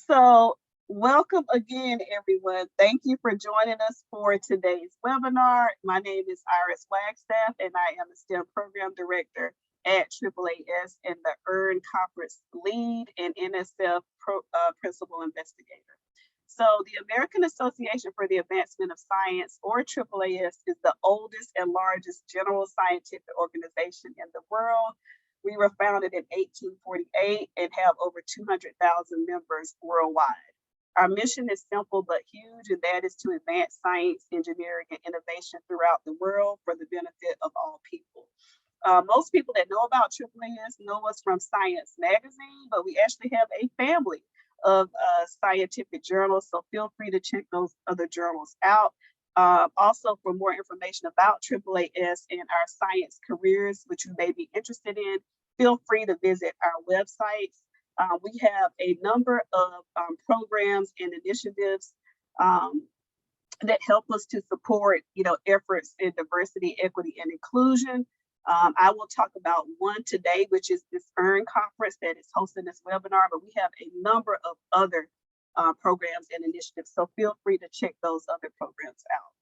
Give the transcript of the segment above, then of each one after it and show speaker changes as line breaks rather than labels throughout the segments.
So welcome again, everyone. Thank you for joining us for today's webinar. My name is Iris Wagstaff, and I am the STEM Program Director at AAAS and the EARN Conference Lead and NSF Principal Investigator. So the American Association for the Advancement of Science, or AAAS, is the oldest and largest general scientific organization in the world. We were founded in 1848 and have over 200,000 members worldwide. Our mission is simple but huge, and that is to advance science, engineering, and innovation throughout the world for the benefit of all people. Most people that know about AAAS know us from Science Magazine, but we actually have a family of scientific journals, so feel free to check those other journals out. Also, for more information about AAAS and our science careers, which you may be interested in, feel free to visit our websites. We have a number of programs and initiatives that help us to support, efforts in diversity, equity, and inclusion. I will talk about one today, which is this EARN conference that is hosting this webinar, but we have a number of other programs and initiatives, so feel free to check those other programs out.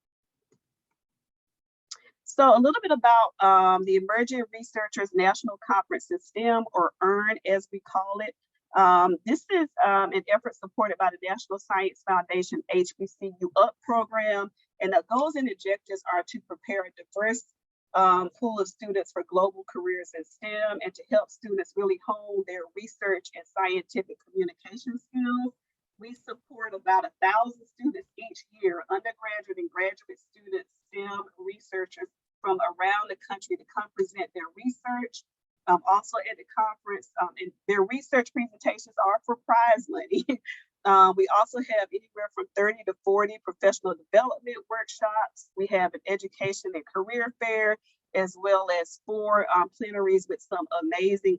So a little bit about the Emerging Researchers National Conference in STEM, or EARN as we call it. This is an effort supported by the National Science Foundation HBCU UP program, and the goals and objectives are to prepare a diverse pool of students for global careers in STEM and to help students really hone their research and scientific communication skills. We support about 1,000 students each year, undergraduate and graduate students, STEM researchers from around the country to come present their research. Also at the conference, and their research presentations are for prize money. We also have anywhere from 30 to 40 professional development workshops. We have an education and career fair, as well as 4 plenaries with some amazing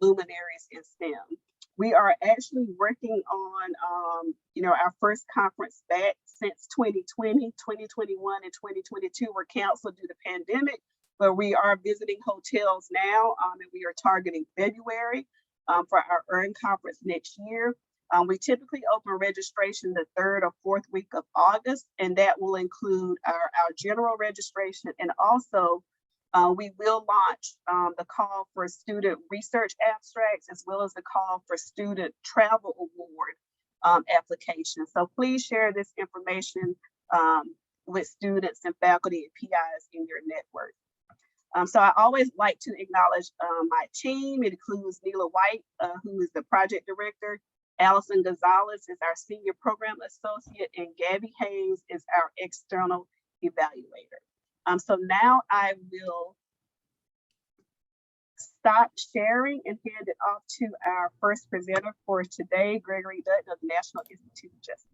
luminaries in STEM. We are actually working on, our first conference back since 2020, 2021, and 2022 were canceled due to pandemic, but we are visiting hotels now, and we are targeting February for our EARN conference next year. We typically open registration the 3rd or 4th week of August, and that will include our general registration, and also we will launch the call for student research abstracts, as well as the call for student travel award applications. So please share this information with students and faculty and PIs in your network. So I always like to acknowledge my team. It includes Neela White, who is the project director. Allison Gonzalez is our senior program associate, and Gabby Hayes is our external evaluator. So now I will stop sharing and hand it off to our first presenter for today, Gregory Dutton of the National Institute of Justice.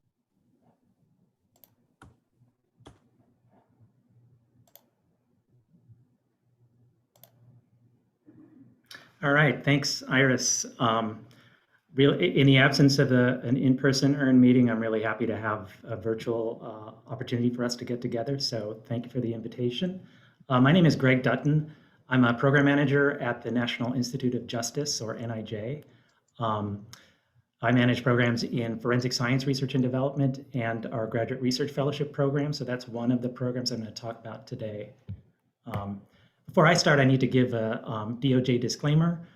All right, thanks, Iris. In the absence of an in-person EARN meeting, I'm really happy to have a virtual opportunity for us to get together. So thank you for the invitation. My name is Greg Dutton. I'm a program manager at the National Institute of Justice, or NIJ. I manage programs in forensic science research and development and our graduate research fellowship program. So that's one of the programs I'm going to talk about today. Before I start, I need to give a DOJ disclaimer.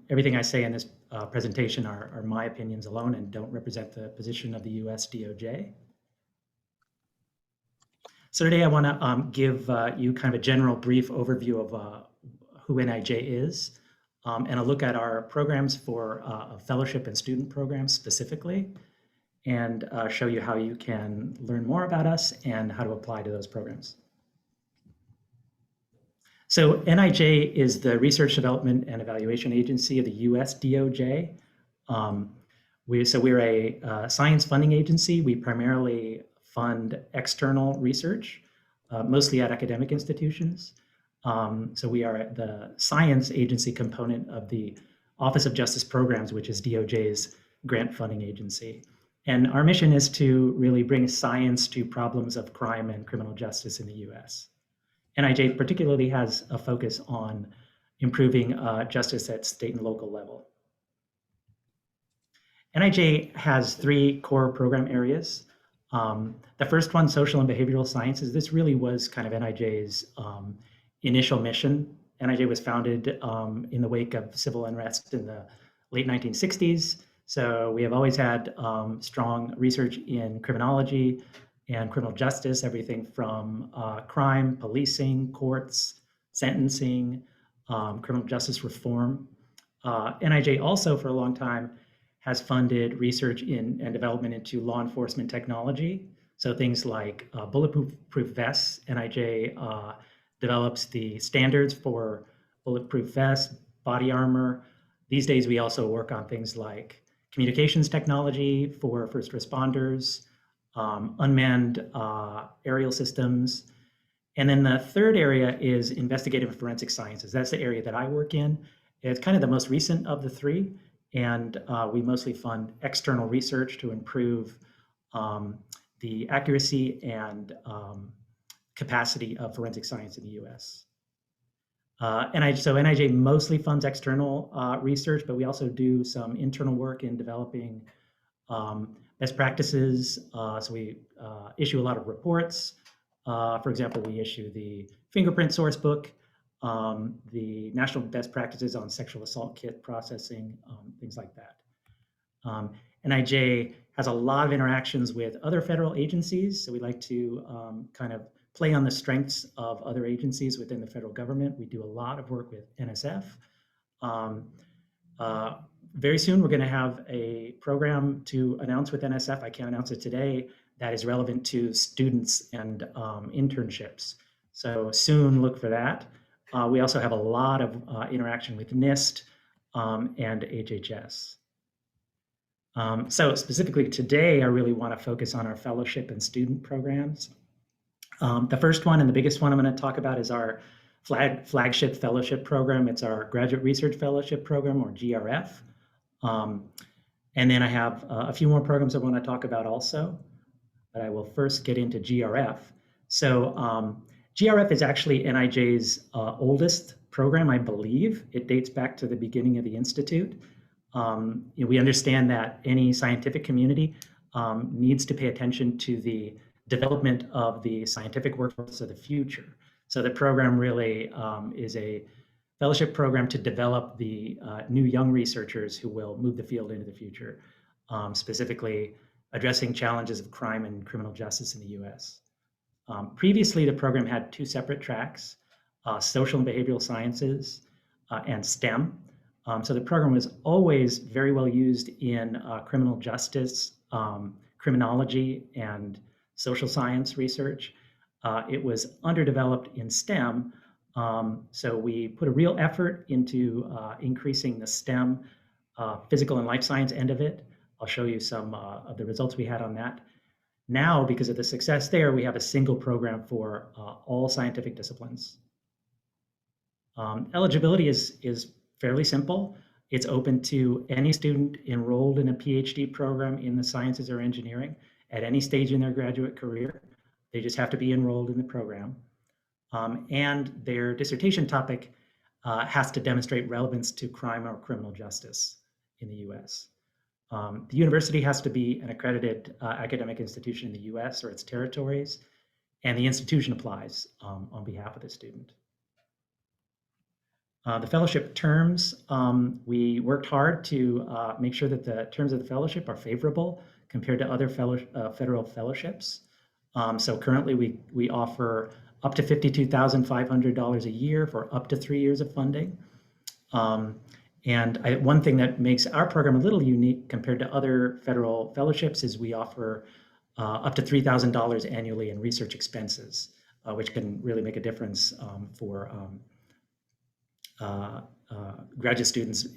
Everything I say in this presentation are my opinions alone and don't represent the position of the US DOJ. So today I want to give you kind of a general brief overview of who NIJ is and a look at our programs for fellowship and student programs specifically, and show you how you can learn more about us and how to apply to those programs. So NIJ is the Research Development and Evaluation Agency of the US DOJ. We're a science funding agency. We primarily fund external research, mostly at academic institutions. So we are the science agency component of the Office of Justice Programs, which is DOJ's grant funding agency. And our mission is to really bring science to problems of crime and criminal justice in the US. NIJ particularly has a focus on improving justice at state and local level. NIJ has 3 core program areas. The first one, social and behavioral sciences. This really was kind of NIJ's initial mission. NIJ was founded in the wake of civil unrest in the late 1960s. So we have always had strong research in criminology and criminal justice, everything from crime, policing, courts, sentencing, criminal justice reform. NIJ also, for a long time, has funded research in and development into law enforcement technology. So things like bulletproof vests. NIJ develops the standards for bulletproof vests, body armor. These days, we also work on things like communications technology for first responders, unmanned aerial systems. And then the third area is investigative and forensic sciences. That's the area that I work in. It's kind of the most recent of the 3. And we mostly fund external research to improve the accuracy and capacity of forensic science in the US. So NIJ mostly funds external research, but we also do some internal work in developing best practices. So we issue a lot of reports. For example, we issue the fingerprint source book, the national best practices on sexual assault kit processing, things like that. NIJ has a lot of interactions with other federal agencies. So we like to kind of play on the strengths of other agencies within the federal government. We do a lot of work with NSF. Very soon, we're going to have a program to announce with NSF. I can't announce it today. That is relevant to students and internships. So soon, look for that. We also have a lot of interaction with NIST and HHS. So specifically today, I really want to focus on our fellowship and student programs. The first one and the biggest one I'm going to talk about is our flagship fellowship program. It's our Graduate Research Fellowship Program, or GRF. And then I have a few more programs I want to talk about also, but I will first get into GRF. So GRF is actually NIJ's oldest program, I believe. It dates back to the beginning of the Institute. We understand that any scientific community needs to pay attention to the development of the scientific workforce of the future. So the program really is a fellowship program to develop the new young researchers who will move the field into the future, specifically addressing challenges of crime and criminal justice in the US. Previously, the program had 2 separate tracks, social and behavioral sciences and STEM. So the program was always very well used in criminal justice, criminology, and social science research. It was underdeveloped in STEM, so we put a real effort into increasing the STEM physical and life science end of it. I'll show you some of the results we had on that. Now, because of the success there, we have a single program for all scientific disciplines. Eligibility is fairly simple. It's open to any student enrolled in a PhD program in the sciences or engineering at any stage in their graduate career. They just have to be enrolled in the program. And their dissertation topic has to demonstrate relevance to crime or criminal justice in the US. The university has to be an accredited academic institution in the US or its territories, and the institution applies on behalf of the student. The fellowship terms, we worked hard to make sure that the terms of the fellowship are favorable compared to other federal fellowships. So currently we offer up to $52,500 a year for up to 3 years of funding. And one thing that makes our program a little unique compared to other federal fellowships is we offer up to $3,000 annually in research expenses, which can really make a difference for graduate students,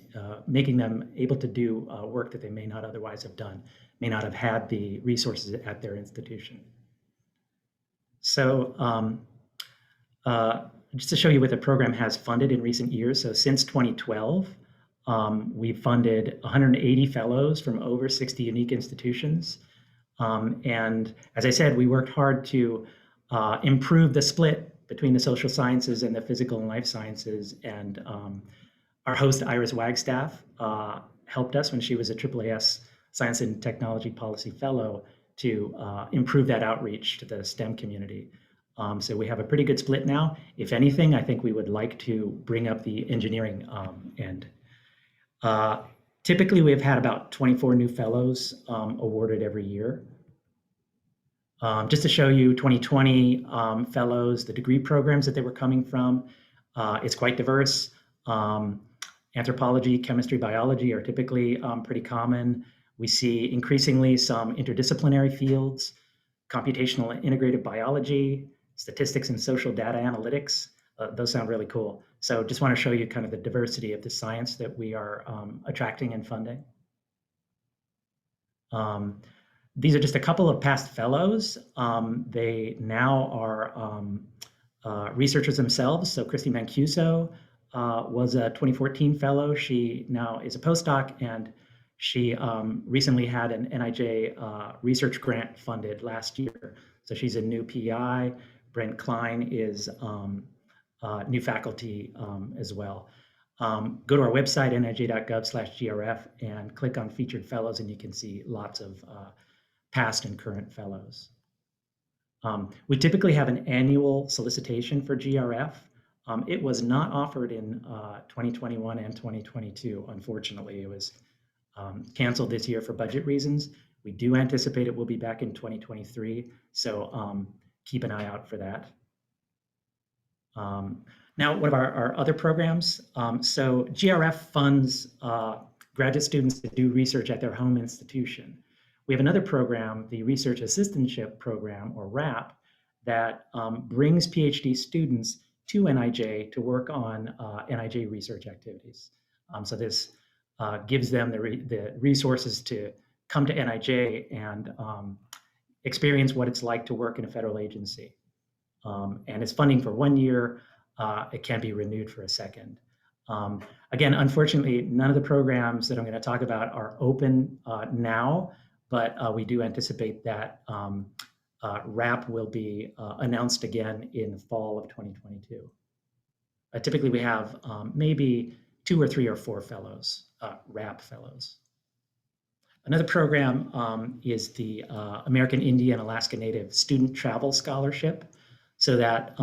making them able to do work that they may not otherwise have done, may not have had the resources at their institution. So just to show you what the program has funded in recent years, so since 2012, we've funded 180 fellows from over 60 unique institutions. And as I said, we worked hard to improve the split between the social sciences and the physical and life sciences. And our host, Iris Wagstaff, helped us when she was a AAAS Science and Technology Policy Fellow to improve that outreach to the STEM community. So we have a pretty good split now. If anything, I think we would like to bring up the engineering end. Typically, we've had about 24 new fellows awarded every year. Just to show you 2020 fellows, the degree programs that they were coming from, it's quite diverse. Anthropology, chemistry, biology are typically pretty common. We see increasingly some interdisciplinary fields, computational and integrated biology, statistics and social data analytics. Those sound really cool. So just want to show you kind of the diversity of the science that we are attracting and funding. These are just a couple of past fellows. They now are researchers themselves. So Christy Mancuso was a 2014 fellow. She now is a postdoc, and she recently had an NIJ research grant funded last year. So she's a new PI. Brent Klein is new faculty as well. Go to our website, nij.gov/grf, and click on featured fellows, and you can see lots of past and current fellows. We typically have an annual solicitation for GRF. It was not offered in 2021 and 2022. Unfortunately, it was canceled this year for budget reasons. We do anticipate it will be back in 2023, so keep an eye out for that. Now, what are our other programs? So GRF funds graduate students to do research at their home institution. We have another program, the Research Assistantship Program, or RAP, that brings PhD students to NIJ to work on NIJ research activities. So this gives them the resources to come to NIJ and experience what it's like to work in a federal agency. And it's funding for 1 year. It can be renewed for a second. Again, unfortunately, none of the programs that I'm going to talk about are open now, but we do anticipate that RAP will be announced again in the fall of 2022. Typically, we have maybe 2 or 3 or 4 fellows, RAP fellows. Another program is the American Indian Alaska Native Student Travel Scholarship. So that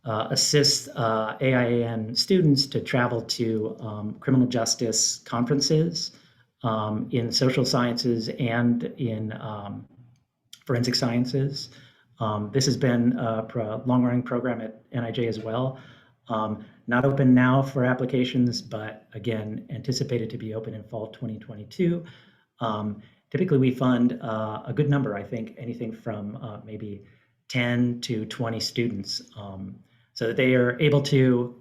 assists AIAN students to travel to criminal justice conferences in social sciences and in forensic sciences. This has been a long-running program at NIJ as well. Not open now for applications, but again, anticipated to be open in fall 2022. Typically, we fund a good number, I think, anything from maybe 10 to 20 students, so that they are able to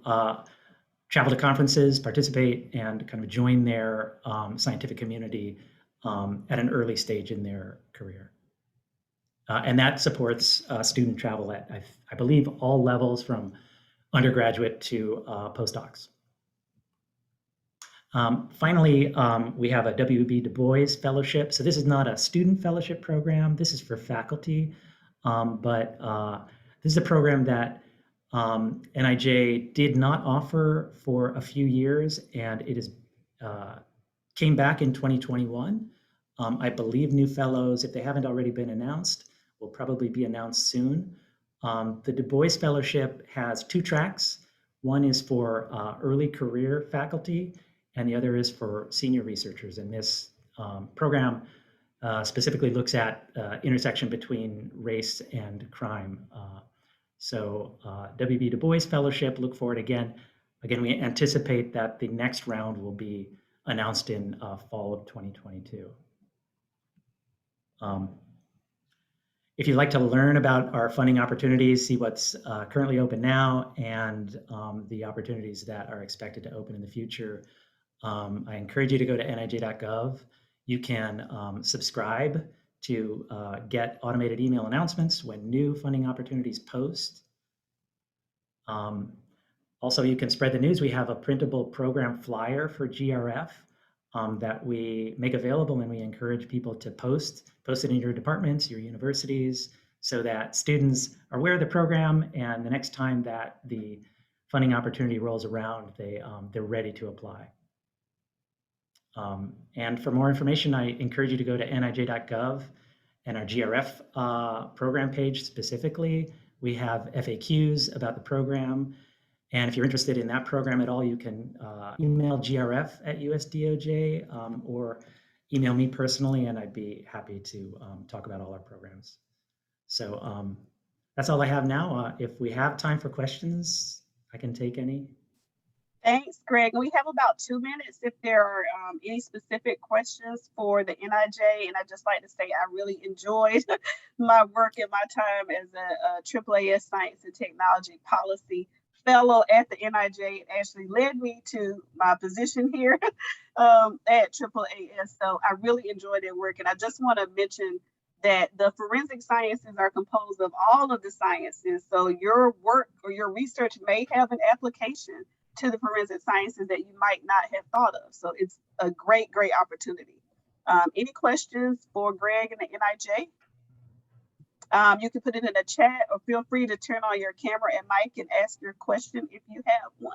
travel to conferences, participate, and kind of join their scientific community at an early stage in their career. And that supports student travel at, I believe, all levels from undergraduate to postdocs. Finally, we have a W.B. Du Bois Fellowship. So this is not a student fellowship program. This is for faculty. But this is a program that NIJ did not offer for a few years, and it is came back in 2021. I believe new fellows, if they haven't already been announced, will probably be announced soon. The Du Bois Fellowship has 2 tracks. One is for early career faculty, and the other is for senior researchers. And this program specifically looks at intersection between race and crime. So W.B. Du Bois Fellowship, look forward again. Again, we anticipate that the next round will be announced in fall of 2022. If you'd like to learn about our funding opportunities, see what's currently open now, and the opportunities that are expected to open in the future, I encourage you to go to nij.gov. You can subscribe to get automated email announcements when new funding opportunities post. Also, you can spread the news. We have a printable program flyer for GRF that we make available, and we encourage people to post it in your departments, your universities, so that students are aware of the program, and the next time that the funding opportunity rolls around, they're ready to apply. And for more information, I encourage you to go to nij.gov and our GRF program page specifically. We have FAQs about the program. And if you're interested in that program at all, you can email grf@usdoj or email me personally, and I'd be happy to talk about all our programs. So that's all I have now. If we have time for questions, I can take any.
Thanks, Greg. We have about 2 minutes if there are any specific questions for the NIJ. And I'd just like to say I really enjoyed my work and my time as a AAAS Science and Technology Policy Fellow at the NIJ. It actually led me to my position here at AAAS. So I really enjoyed their work. And I just want to mention that the forensic sciences are composed of all of the sciences. So your work or your research may have an application to the forensic sciences that you might not have thought of. So it's a great opportunity. Any questions for Greg and the NIJ? You can put it in the chat or feel free to turn on your camera and mic and ask your question if you have one.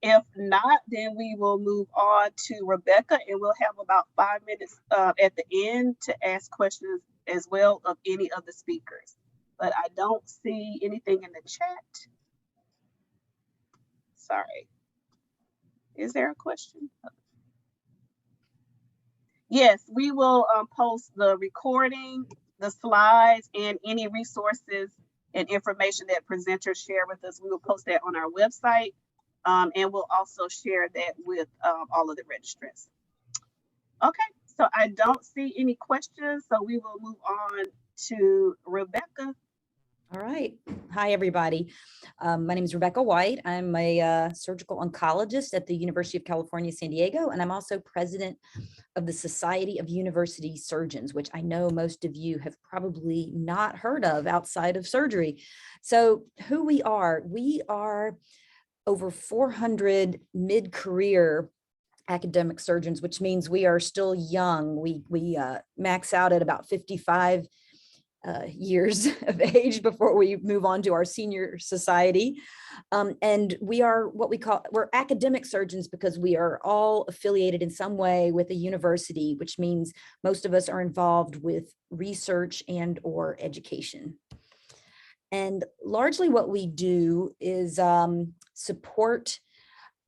If not, then we will move on to Rebecca, and we'll have about 5 minutes at the end to ask questions as well of any of the speakers. But I don't see anything in the chat. Sorry. Is there a question? Yes, we will post the recording, the slides, and any resources and information that presenters share with us. We will post that on our website, and we'll also share that with all of the registrants. Okay, so I don't see any questions, so we will move on to Rebecca.
All right. Hi, everybody. My name is Rebecca White. I'm a surgical oncologist at the University of California, San Diego, and I'm also president of the Society of University Surgeons, which I know most of you have probably not heard of outside of surgery. So who we are over 400 mid-career academic surgeons, which means we are still young. We max out at about 55 years of age before we move on to our senior society. And we are we're academic surgeons because we are all affiliated in some way with a university, which means most of us are involved with research and or education. And largely what we do is support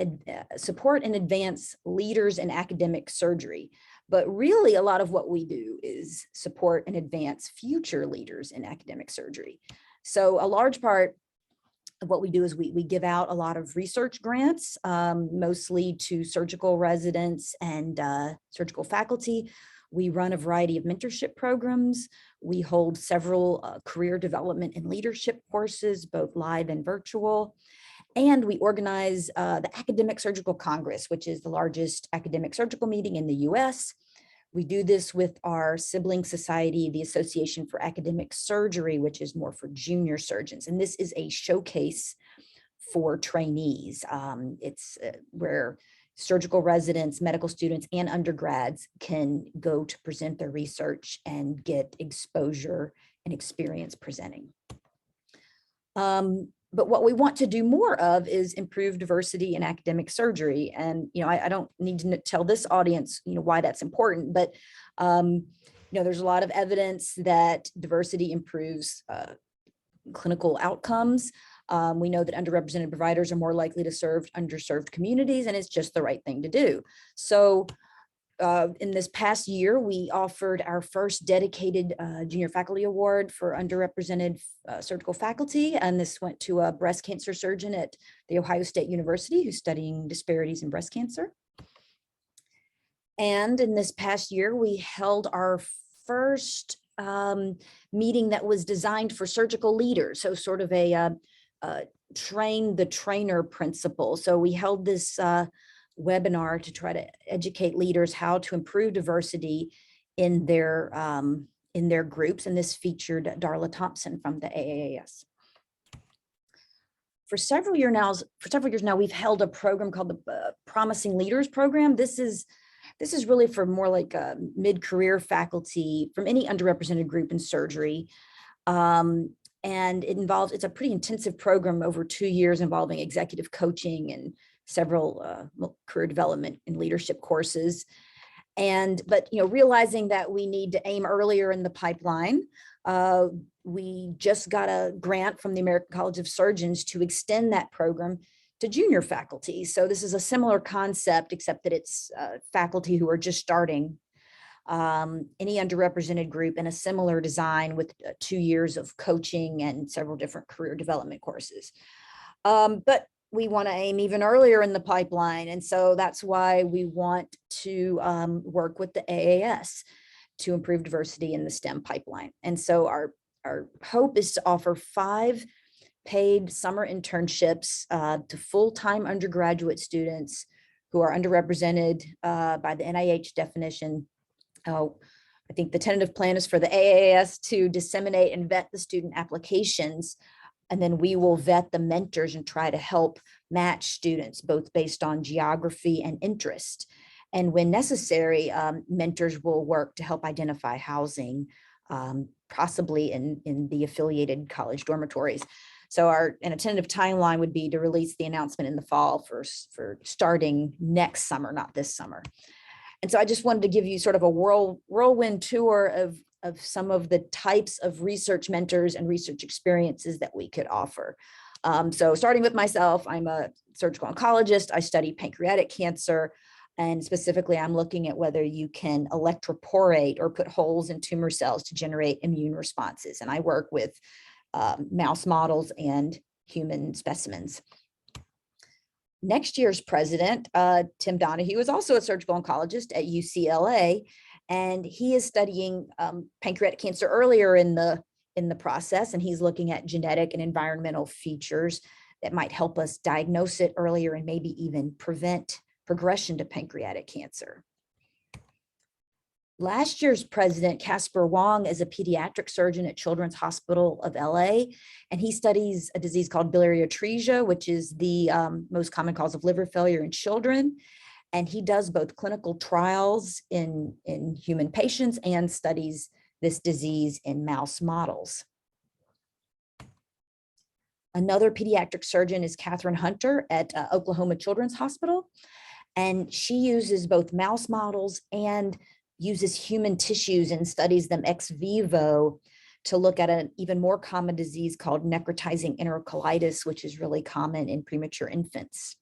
and advance leaders in academic surgery. But really, a lot of what we do is support and advance future leaders in academic surgery. So a large part of what we do is we give out a lot of research grants, mostly to surgical residents and surgical faculty. We run a variety of mentorship programs. We hold several career development and leadership courses, both live and virtual. And we organize the Academic Surgical Congress, which is the largest academic surgical meeting in the US. We do this with our sibling society, the Association for Academic Surgery, which is more for junior surgeons. And this is a showcase for trainees. It's where surgical residents, medical students, and undergrads can go to present their research and get exposure and experience presenting. But what we want to do more of is improve diversity in academic surgery. And, I don't need to tell this audience, why that's important, but, there's a lot of evidence that diversity improves clinical outcomes. We know that underrepresented providers are more likely to serve underserved communities, and it's just the right thing to do. So in this past year, we offered our first dedicated junior faculty award for underrepresented surgical faculty. And this went to a breast cancer surgeon at The Ohio State University who's studying disparities in breast cancer. And in this past year, we held our first meeting that was designed for surgical leaders. So sort of a train the trainer principle. So we held this webinar to try to educate leaders how to improve diversity in their groups, and this featured Darla Thompson from the AAAS. For several years now, we've held a program called the Promising Leaders Program. This is really for more like mid-career faculty from any underrepresented group in surgery. And it's a pretty intensive program over 2 years involving executive coaching and several career development and leadership courses. But realizing that we need to aim earlier in the pipeline, we just got a grant from the American College of Surgeons to extend that program to junior faculty. So this is a similar concept, except that it's faculty who are just starting, any underrepresented group, in a similar design with 2 years of coaching and several different career development courses. But we want to aim even earlier in the pipeline. And so that's why we want to work with the AAS to improve diversity in the STEM pipeline. And so our hope is to offer 5 paid summer internships to full-time undergraduate students who are underrepresented by the NIH definition. I think the tentative plan is for the AAS to disseminate and vet the student applications, and then we will vet the mentors and try to help match students both based on geography and interest. And when necessary, mentors will work to help identify housing, possibly in the affiliated college dormitories. So a tentative timeline would be to release the announcement in the fall for starting next summer, not this summer. And so I just wanted to give you sort of a whirlwind tour of some of the types of research mentors and research experiences that we could offer. So starting with myself, I'm a surgical oncologist. I study pancreatic cancer. And specifically, I'm looking at whether you can electroporate or put holes in tumor cells to generate immune responses. And I work with mouse models and human specimens. Next year's president, Tim Donahue, is also a surgical oncologist at UCLA, and he is studying pancreatic cancer earlier in the process, and he's looking at genetic and environmental features that might help us diagnose it earlier and maybe even prevent progression to pancreatic cancer. Last year's president, Casper Wong, is a pediatric surgeon at Children's Hospital of LA, and he studies a disease called biliary atresia, which is the most common cause of liver failure in children. And he does both clinical trials in human patients and studies this disease in mouse models. Another pediatric surgeon is Katherine Hunter at Oklahoma Children's Hospital, and she uses both mouse models and uses human tissues and studies them ex vivo to look at an even more common disease called necrotizing enterocolitis, which is really common in premature infants.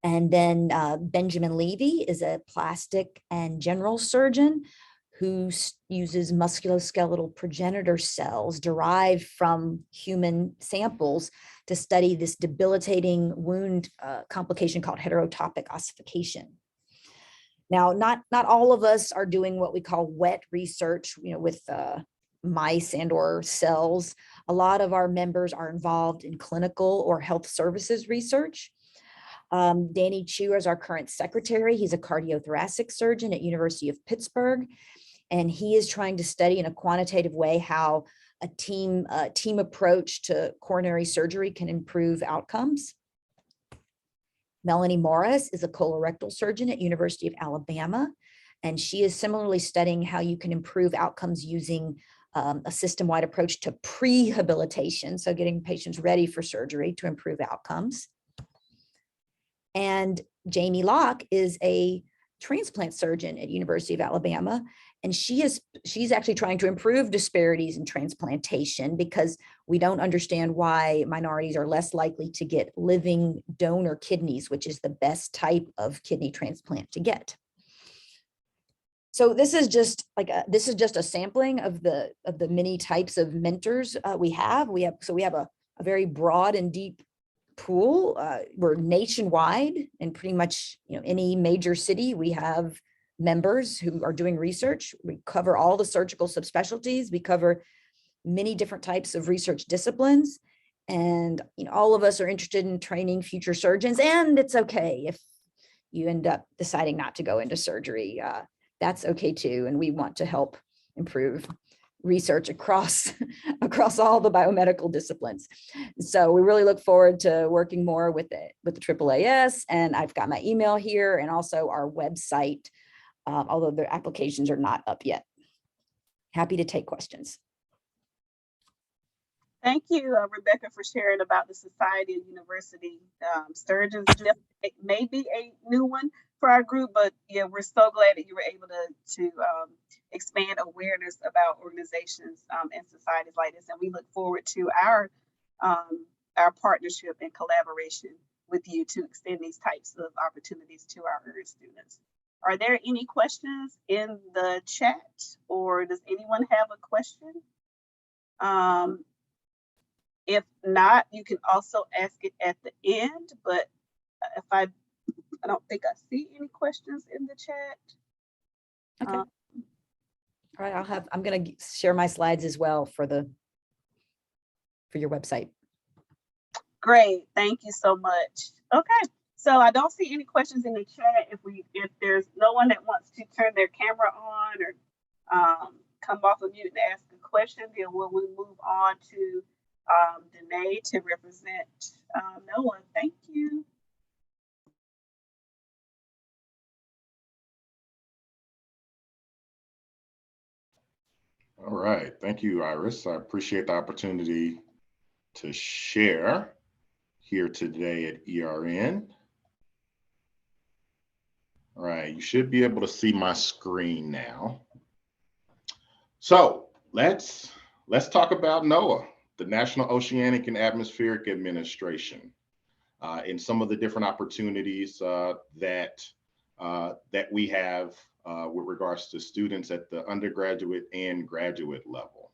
And then Benjamin Levy is a plastic and general surgeon who uses musculoskeletal progenitor cells derived from human samples to study this debilitating wound complication called heterotopic ossification. Now, not all of us are doing what we call wet research, with mice and or cells. A lot of our members are involved in clinical or health services research. Danny Chu is our current secretary. He's a cardiothoracic surgeon at University of Pittsburgh, and he is trying to study in a quantitative way how a team approach to coronary surgery can improve outcomes. Melanie Morris is a colorectal surgeon at University of Alabama, and she is similarly studying how you can improve outcomes using a system-wide approach to prehabilitation, so getting patients ready for surgery to improve outcomes. And Jamie Locke is a transplant surgeon at University of Alabama, and she's actually trying to improve disparities in transplantation because we don't understand why minorities are less likely to get living donor kidneys, which is the best type of kidney transplant to get. So this is just a sampling of the many types of mentors we have. We have a very broad and deep pool. We're nationwide, and pretty much any major city we have members who are doing research. We cover all the surgical subspecialties. We cover many different types of research disciplines, and all of us are interested in training future surgeons. And it's okay if you end up deciding not to go into surgery. That's okay too, and we want to help improve research across all the biomedical disciplines. So we really look forward to working more with the AAAS, and I've got my email here and also our website, although the applications are not up yet. Happy to take questions.
Thank you, Rebecca, for sharing about the Society of University Sturgeons. It may be a new one for our group, but yeah, we're so glad that you were able to expand awareness about organizations and societies like this, and we look forward to our partnership and collaboration with you to extend these types of opportunities to our earned students. Are there any questions in the chat, or does anyone have a question? If not, you can also ask it at the end, but if I don't think I see any questions in the chat.
Okay. All right, I'm going to share my slides as well for your website.
Great, thank you so much. Okay, so I don't see any questions in the chat. If there's no one that wants to turn their camera on or come off of mute and ask a question, then we'll move on to Danae to represent NOAA. Thank you.
All right, thank you, Iris. I appreciate the opportunity to share here today at ERN. All right, you should be able to see my screen now. So let's talk about NOAA, the National Oceanic and Atmospheric Administration, and some of the different opportunities that we have with regards to students at the undergraduate and graduate level.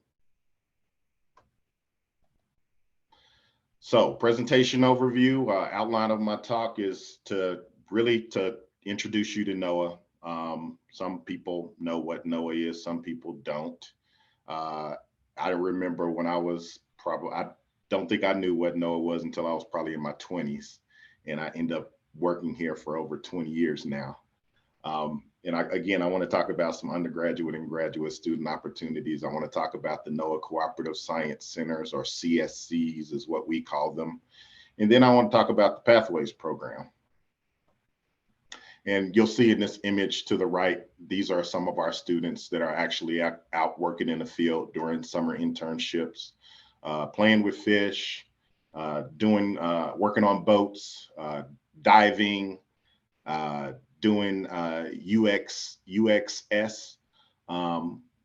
So presentation overview, outline of my talk is to introduce you to NOAA. Some people know what NOAA is, some people don't. I remember when I don't think I knew what NOAA was until I was probably in my 20s, and I end up working here for over 20 years now. And I want to talk about some undergraduate and graduate student opportunities. I want to talk about the NOAA Cooperative Science Centers, or CSCs is what we call them. And then I want to talk about the Pathways program. And you'll see in this image to the right, these are some of our students that are actually out working in the field during summer internships, playing with fish, working on boats, diving, doing UXS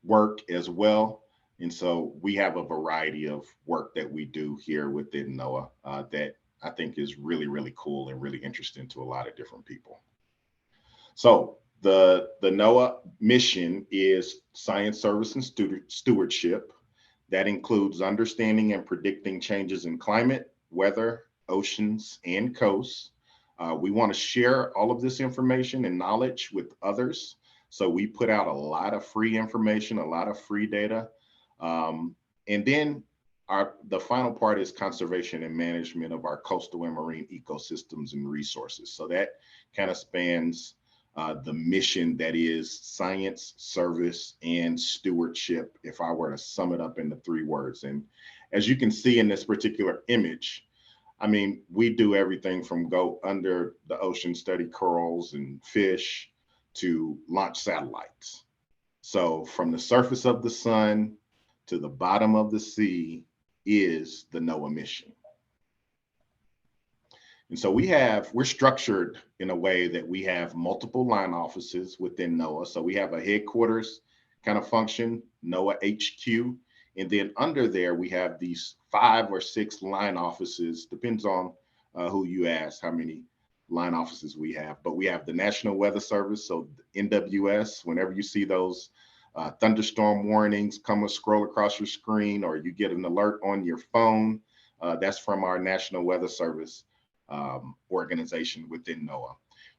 work as well. And so we have a variety of work that we do here within NOAA that I think is really, really cool and really interesting to a lot of different people. So the NOAA mission is science, service, and stewardship. That includes understanding and predicting changes in climate, weather, oceans, and coasts. We want to share all of this information and knowledge with others. So we put out a lot of free information, a lot of free data. And then the final part is conservation and management of our coastal and marine ecosystems and resources. So that kind of spans the mission that is science, service, and stewardship, if I were to sum it up into 3 words. And as you can see in this particular image, I mean, we do everything from go under the ocean, study corals and fish, to launch satellites. So from the surface of the sun to the bottom of the sea is the NOAA mission. And so we're structured in a way that we have multiple line offices within NOAA. So we have a headquarters kind of function, NOAA HQ. And then under there, we have these 5 or 6 line offices, depends on who you ask, how many line offices we have. But we have the National Weather Service, so NWS, whenever you see those thunderstorm warnings scroll across your screen, or you get an alert on your phone, that's from our National Weather Service organization within NOAA.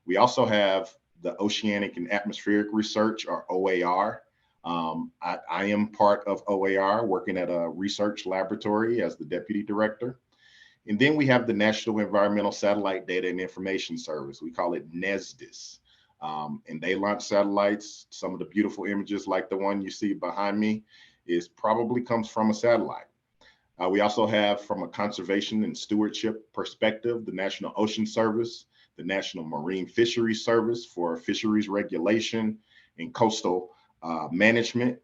We also have the Oceanic and Atmospheric Research, or OAR. I am part of OAR, working at a research laboratory as the deputy director. And then we have the National Environmental Satellite Data and Information Service. We call it NESDIS. And they launch satellites. Some of the beautiful images like the one you see behind me probably comes from a satellite. We also have, from a conservation and stewardship perspective, the National Ocean Service, the National Marine Fisheries Service for fisheries regulation and coastal management.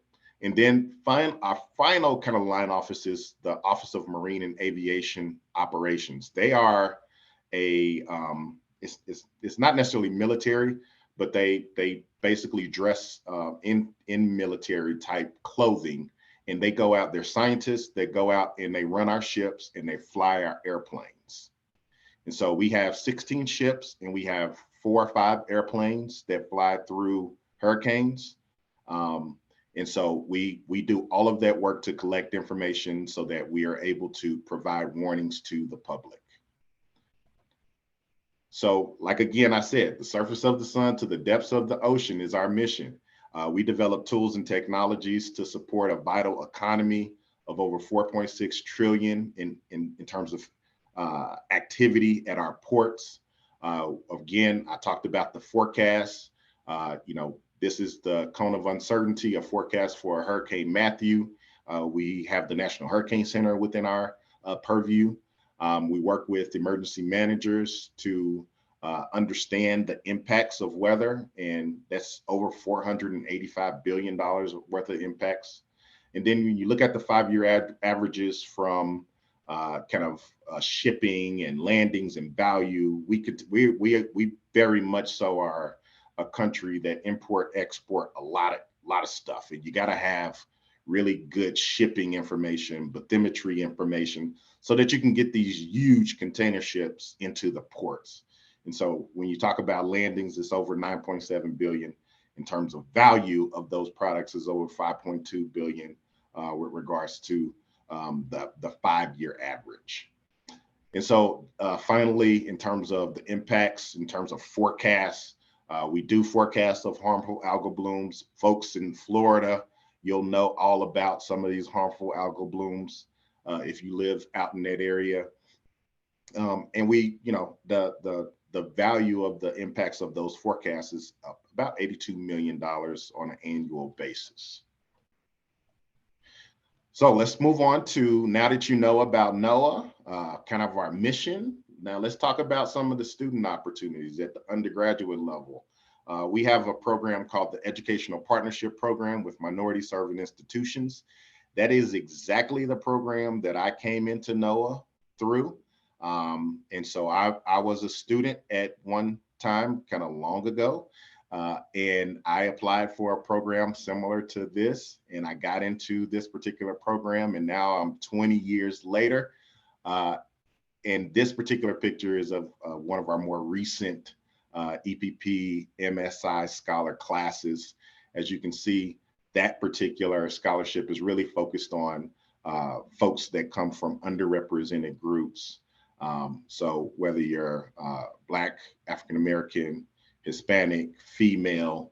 And then our final kind of line office is the Office of Marine and Aviation Operations. They are it's not necessarily military, but they basically dress in military type clothing, and they go out. They're scientists that go out and they run our ships and they fly our airplanes. And so we have 16 ships and we have 4 or 5 airplanes that fly through hurricanes. And so we do all of that work to collect information so that we are able to provide warnings to the public. So like, again, I said, the surface of the sun to the depths of the ocean is our mission. We develop tools and technologies to support a vital economy of over 4.6 trillion in terms of activity at our ports. Again, I talked about the forecast. This is the cone of uncertainty, a forecast for Hurricane Matthew. We have the National Hurricane Center within our purview. We work with emergency managers to understand the impacts of weather, and that's over $485 billion worth of impacts. And then when you look at the 5-year averages from shipping and landings and value, we very much so are a country that export a lot of stuff, and you got to have really good shipping information, bathymetry information, so that you can get these huge container ships into the ports. And so when you talk about landings, it's over 9.7 billion. In terms of value of those products is over 5.2 billion with regards to the 5-year average. And so finally, in terms of the impacts, in terms of forecasts, we do forecasts of harmful algal blooms. Folks in Florida, you'll know all about some of these harmful algal blooms if you live out in that area. And we, the value of the impacts of those forecasts is about $82 million on an annual basis. So let's move on to, now that you know about NOAA, kind of our mission. Now let's talk about some of the student opportunities at the undergraduate level. We have a program called the Educational Partnership Program with Minority Serving Institutions. That is exactly the program that I came into NOAA through. And so I was a student at one time, kind of long ago, and I applied for a program similar to this, and I got into this particular program, and now I'm 20 years later. And this particular picture is of one of our more recent EPP MSI Scholar classes. As you can see, that particular scholarship is really focused on folks that come from underrepresented groups. So whether you're Black, African-American, Hispanic, female,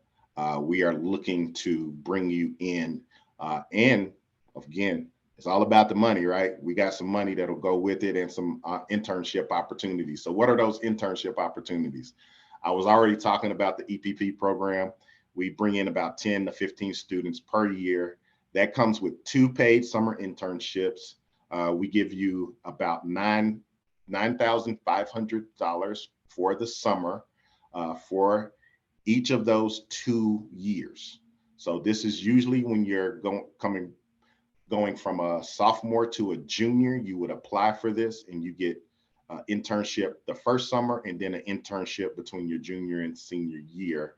we are looking to bring you in. And again, it's all about the money, right? We got some money that'll go with it and some internship opportunities. So what are those internship opportunities? I was already talking about the EPP program. We bring in about 10 to 15 students per year. That comes with 2 paid summer internships. We give you about $9,500 for the summer for each of those 2 years. So this is usually when you're going from a sophomore to a junior, you would apply for this and you get internship the first summer and then an internship between your junior and senior year.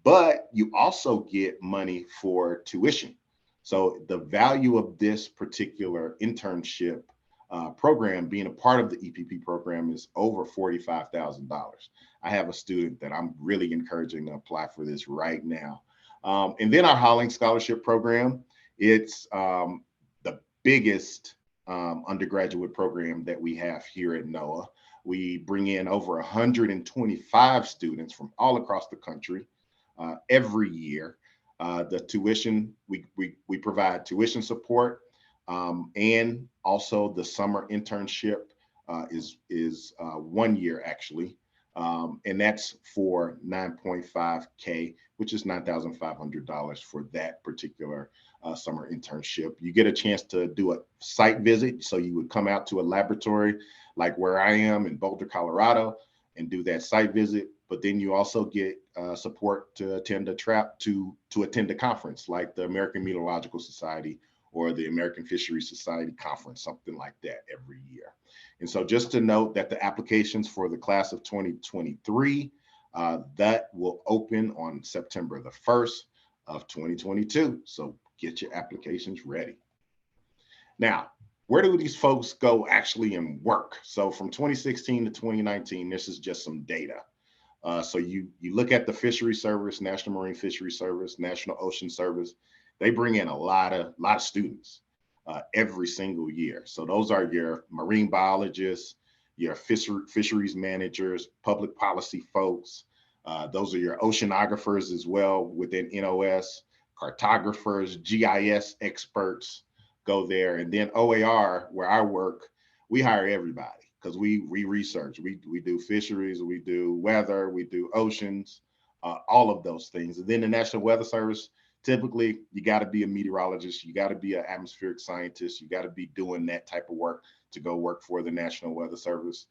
But you also get money for tuition. So the value of this particular internship program, being a part of the EPP program, is over $45,000. I have a student that I'm really encouraging to apply for this right now. And then our Holling Scholarship Program, it's the biggest undergraduate program that we have here at NOAA. We bring in over 125 students from all across the country every year. The tuition, we provide tuition support, and also the summer internship is 1 year actually. And that's for $9.5K, which is $9,500 for that particular summer internship. You get a chance to do a site visit. So you would come out to a laboratory like where I am in Boulder, Colorado, and do that site visit. but then you also get support to attend to attend a conference like the American Meteorological Society or the American Fisheries Society Conference, something like that every year. And so just to note that the applications for the class of 2023, that will open on September the 1st of 2022. So get your applications ready. Now, where do these folks go actually and work? So from 2016 to 2019, this is just some data. So you look at the Fishery Service, National Marine Fishery Service, National Ocean Service, they bring in a lot of students every single year. So those are your marine biologists, your fisheries managers, public policy folks. Those are your oceanographers as well within NOS, cartographers, GIS experts go there. And then OAR, where I work, we hire everybody because we research. We do fisheries, we do weather, we do oceans, all of those things. And then the National Weather Service, typically you got to be a meteorologist, you got to be an atmospheric scientist, you got to be doing that type of work to go work for the National Weather Service.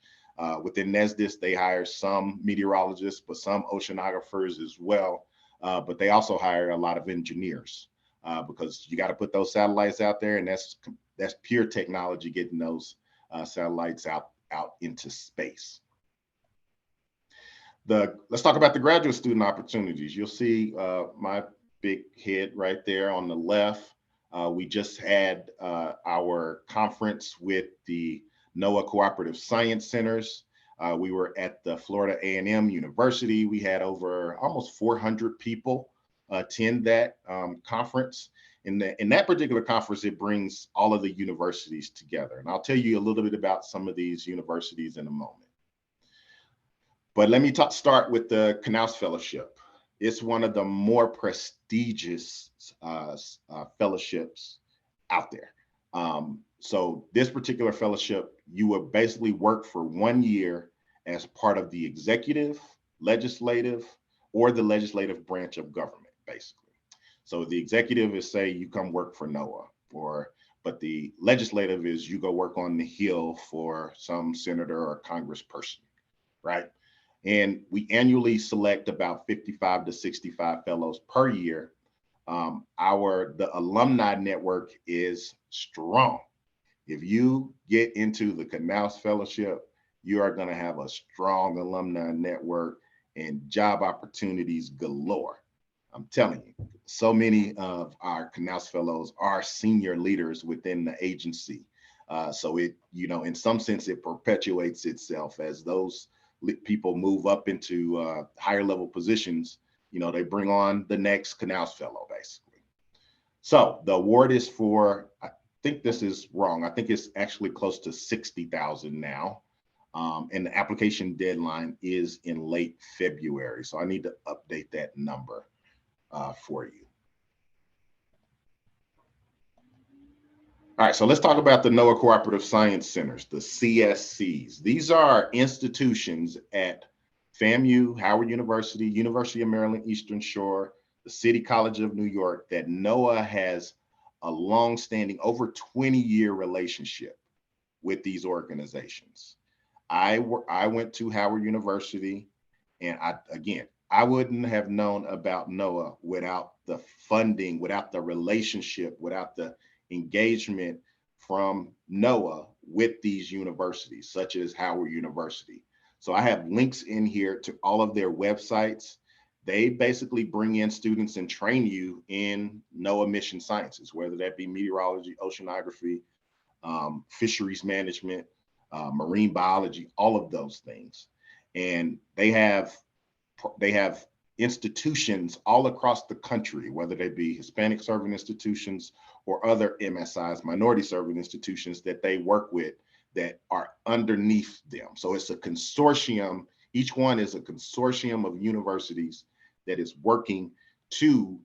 Within NESDIS, they hire some meteorologists, but some oceanographers as well. But they also hire a lot of engineers because you got to put those satellites out there, and that's pure technology getting those satellites out into space. Let's talk about the graduate student opportunities. You'll see my big head right there on the left. We just had our conference with the NOAA Cooperative Science Centers. We were at the Florida A&M University. We had over almost 400 people attend that conference. In that particular conference, it brings all of the universities together. And I'll tell you a little bit about some of these universities in a moment. But let me start with the Canals Fellowship. It's one of the more prestigious fellowships out there. So this particular fellowship, you will basically work for 1 year as part of the executive, legislative, or the legislative branch of government, basically. So the executive is, say, you come work for NOAA, but the legislative is you go work on the Hill for some senator or congressperson, right? And we annually select about 55 to 65 fellows per year. The alumni network is strong. If you get into the Canals Fellowship, you are going to have a strong alumni network and job opportunities galore. I'm telling you, so many of our Canals Fellows are senior leaders within the agency. So it, in some sense, it perpetuates itself as those people move up into higher level positions. They bring on the next Canals Fellow, basically. So the award is for, I think this is wrong, I think it's actually close to 60,000 now. And the application deadline is in late February. So I need to update that number for you. All right, so let's talk about the NOAA Cooperative Science Centers, the CSCs. These are institutions at FAMU, Howard University, University of Maryland, Eastern Shore, the City College of New York, that NOAA has a long-standing, over 20-year relationship with these organizations. I went to Howard University, and I wouldn't have known about NOAA without the funding, without the relationship, without the engagement from NOAA with these universities, such as Howard University. So I have links in here to all of their websites. They basically bring in students and train you in NOAA mission sciences, whether that be meteorology, oceanography, fisheries management, marine biology, all of those things. And they have institutions all across the country, whether they be Hispanic serving institutions or other MSIs, minority serving institutions that they work with that are underneath them. So it's a consortium. Each one is a consortium of universities that is working to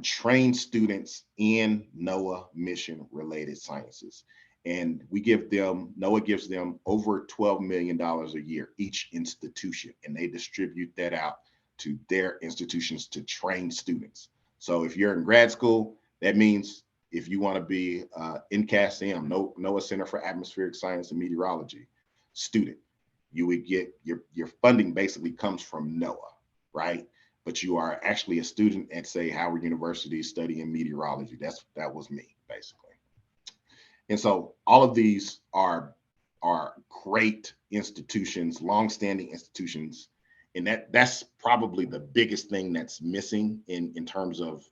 train students in NOAA mission related sciences. And NOAA gives them over $12 million a year, each institution, and they distribute that out to their institutions to train students. So if you're in grad school, that means if you want to be NCASM, NOAA Center for Atmospheric Science and Meteorology student, you would get your funding basically comes from NOAA, right? But you are actually a student at, say, Howard University studying meteorology. That was me, basically. And so all of these are great institutions, longstanding institutions. And that's probably the biggest thing that's missing in terms of,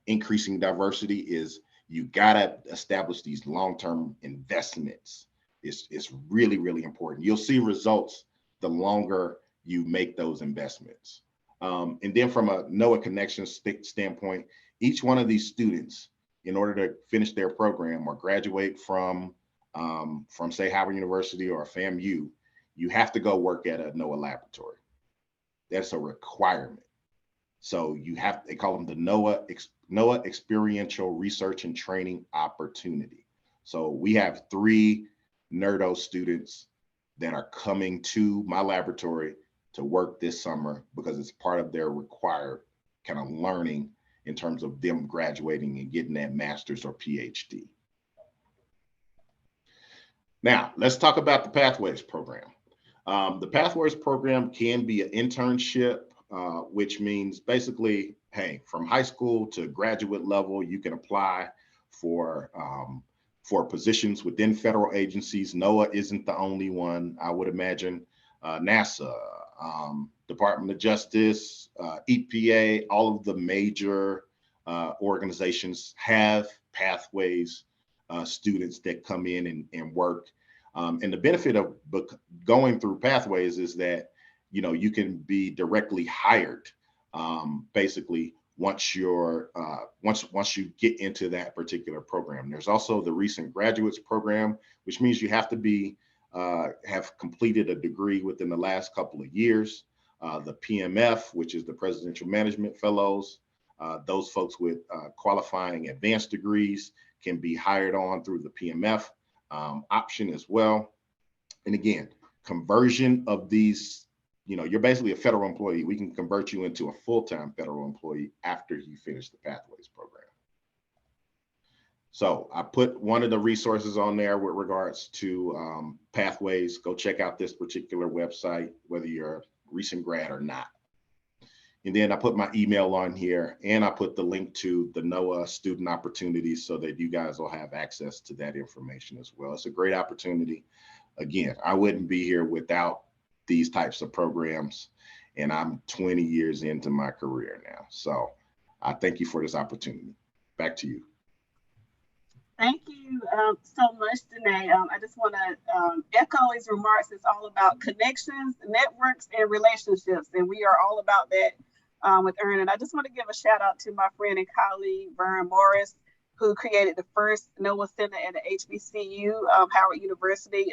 increasing diversity is you gotta establish these long-term investments. It's really, really important. You'll see results the longer you make those investments. And then from a NOAA Connections standpoint, each one of these students, in order to finish their program or graduate from say Howard University or FAMU, you have to go work at a NOAA laboratory. That's a requirement. So they call them the NOAA Experiential Research and Training Opportunity. So we have 3 NERDO students that are coming to my laboratory to work this summer because it's part of their required kind of learning in terms of them graduating and getting that master's or PhD. Now, let's talk about the Pathways program. The Pathways program can be an internship, which means basically, hey, from high school to graduate level, you can apply for positions within federal agencies. NOAA isn't the only one. I would imagine NASA, Department of Justice, EPA, all of the major organizations have Pathways students that come in and work. And the benefit of going through Pathways is that, you can be directly hired, basically once you get into that particular program. There's also the recent graduates program, which means you have to have completed a degree within the last couple of years. The PMF, which is the Presidential Management Fellows, those folks with qualifying advanced degrees can be hired on through the PMF option as well. And again, conversion of these, you're basically a federal employee. We can convert you into a full-time federal employee after you finish the Pathways program. So I put one of the resources on there with regards to Pathways. Go check out this particular website, whether you're a recent grad or not. And then I put my email on here, and I put the link to the NOAA student opportunities so that you guys will have access to that information as well. It's a great opportunity. Again, I wouldn't be here without these types of programs, and I'm 20 years into my career now. So I thank you for this opportunity. Back to you.
Thank you so much, Danae. I just want to echo his remarks. It's all about connections, networks, and relationships, and we are all about that with EARN. And I just want to give a shout out to my friend and colleague, Sara Morris, who created the first NOAA Center at the HBCU, Howard University.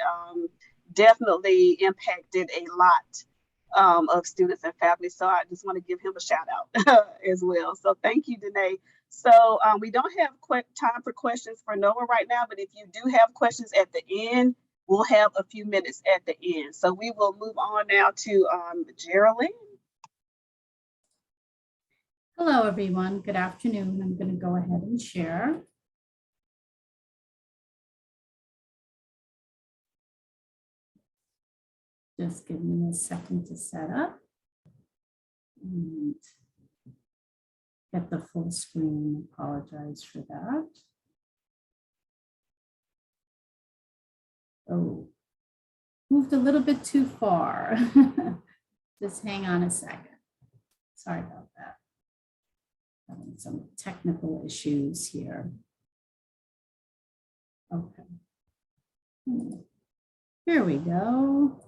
Definitely impacted a lot of students and faculty. So I just want to give him a shout out as well. So thank you, Danae. So we don't have time for questions for NOAA right now, but if you do have questions at the end, we'll have a few minutes at the end. So we will move on now to Geraldine.
Hello, everyone. Good afternoon. I'm going to go ahead and share. Just give me a second to set up and get the full screen. Apologize for that. Oh, moved a little bit too far. Just hang on a second. Sorry about that. Having some technical issues here. Okay. Here we go.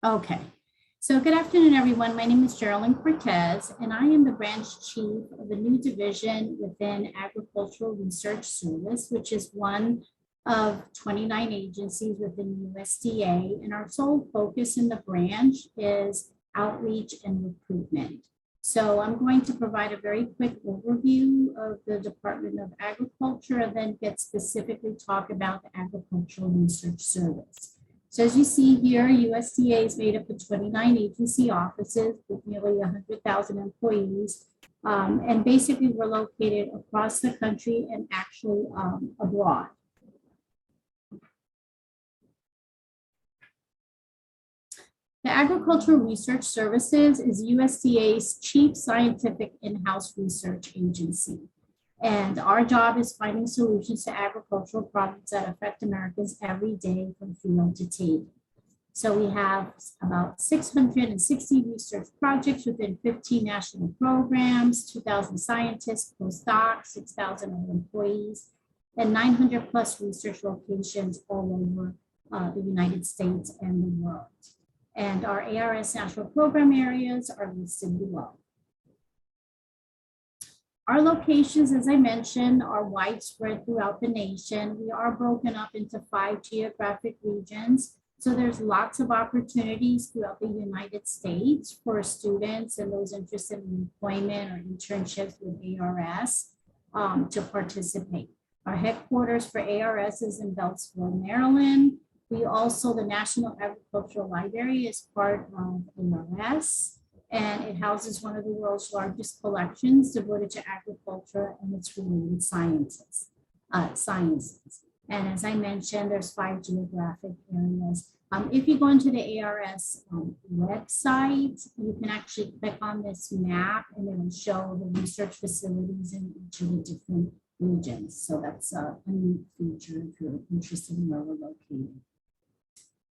Okay, so good afternoon, everyone. My name is Geraldine Cortez, and I am the branch chief of a new division within Agricultural Research Service, which is one of 29 agencies within USDA. And our sole focus in the branch is outreach and recruitment. So I'm going to provide a very quick overview of the Department of Agriculture and then get specifically talk about the Agricultural Research Service. So as you see here, USDA is made up of 29 agency offices with nearly 100,000 employees. And basically we're located across the country and actually abroad. The Agricultural Research Services is USDA's chief scientific in-house research agency. And our job is finding solutions to agricultural problems that affect Americans every day from field to table. So we have about 660 research projects within 15 national programs, 2,000 scientists, postdocs, 6,000 employees, and 900 plus research locations all over the United States and the world. And our ARS national program areas are listed below. Our locations, as I mentioned, are widespread throughout the nation. We are broken up into 5 geographic regions. So there's lots of opportunities throughout the United States for students and those interested in employment or internships with ARS to participate. Our headquarters for ARS is in Beltsville, Maryland. We also, the National Agricultural Library is part of ARS, and it houses one of the world's largest collections devoted to agriculture and its related sciences. And as I mentioned, there's 5 geographic areas. If you go into the ARS website, you can actually click on this map and it will show the research facilities in each of the different regions. So that's a neat feature if you're interested in where we're located.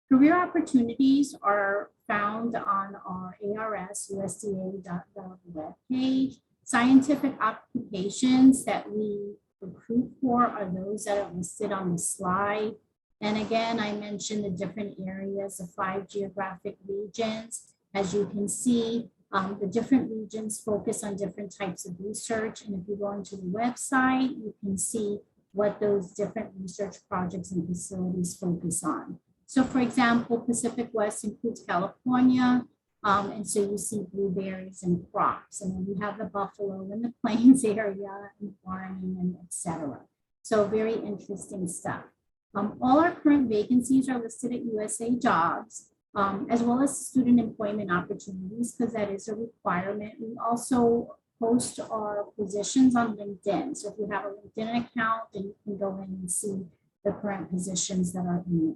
Career opportunities are found on our ARS USDA.gov webpage. Scientific occupations that we recruit for are those that are listed on the slide. And again, I mentioned the different areas of 5 geographic regions. As you can see, the different regions focus on different types of research. And if you go into the website, you can see what those different research projects and facilities focus on. So for example, Pacific West includes California. And so you see blueberries and crops. And then we have the buffalo and the plains area and farming and et cetera. So very interesting stuff. All our current vacancies are listed at USA Jobs, as well as student employment opportunities, because that is a requirement. We also post our positions on LinkedIn. So if you have a LinkedIn account, then you can go in and see the current positions that are in there.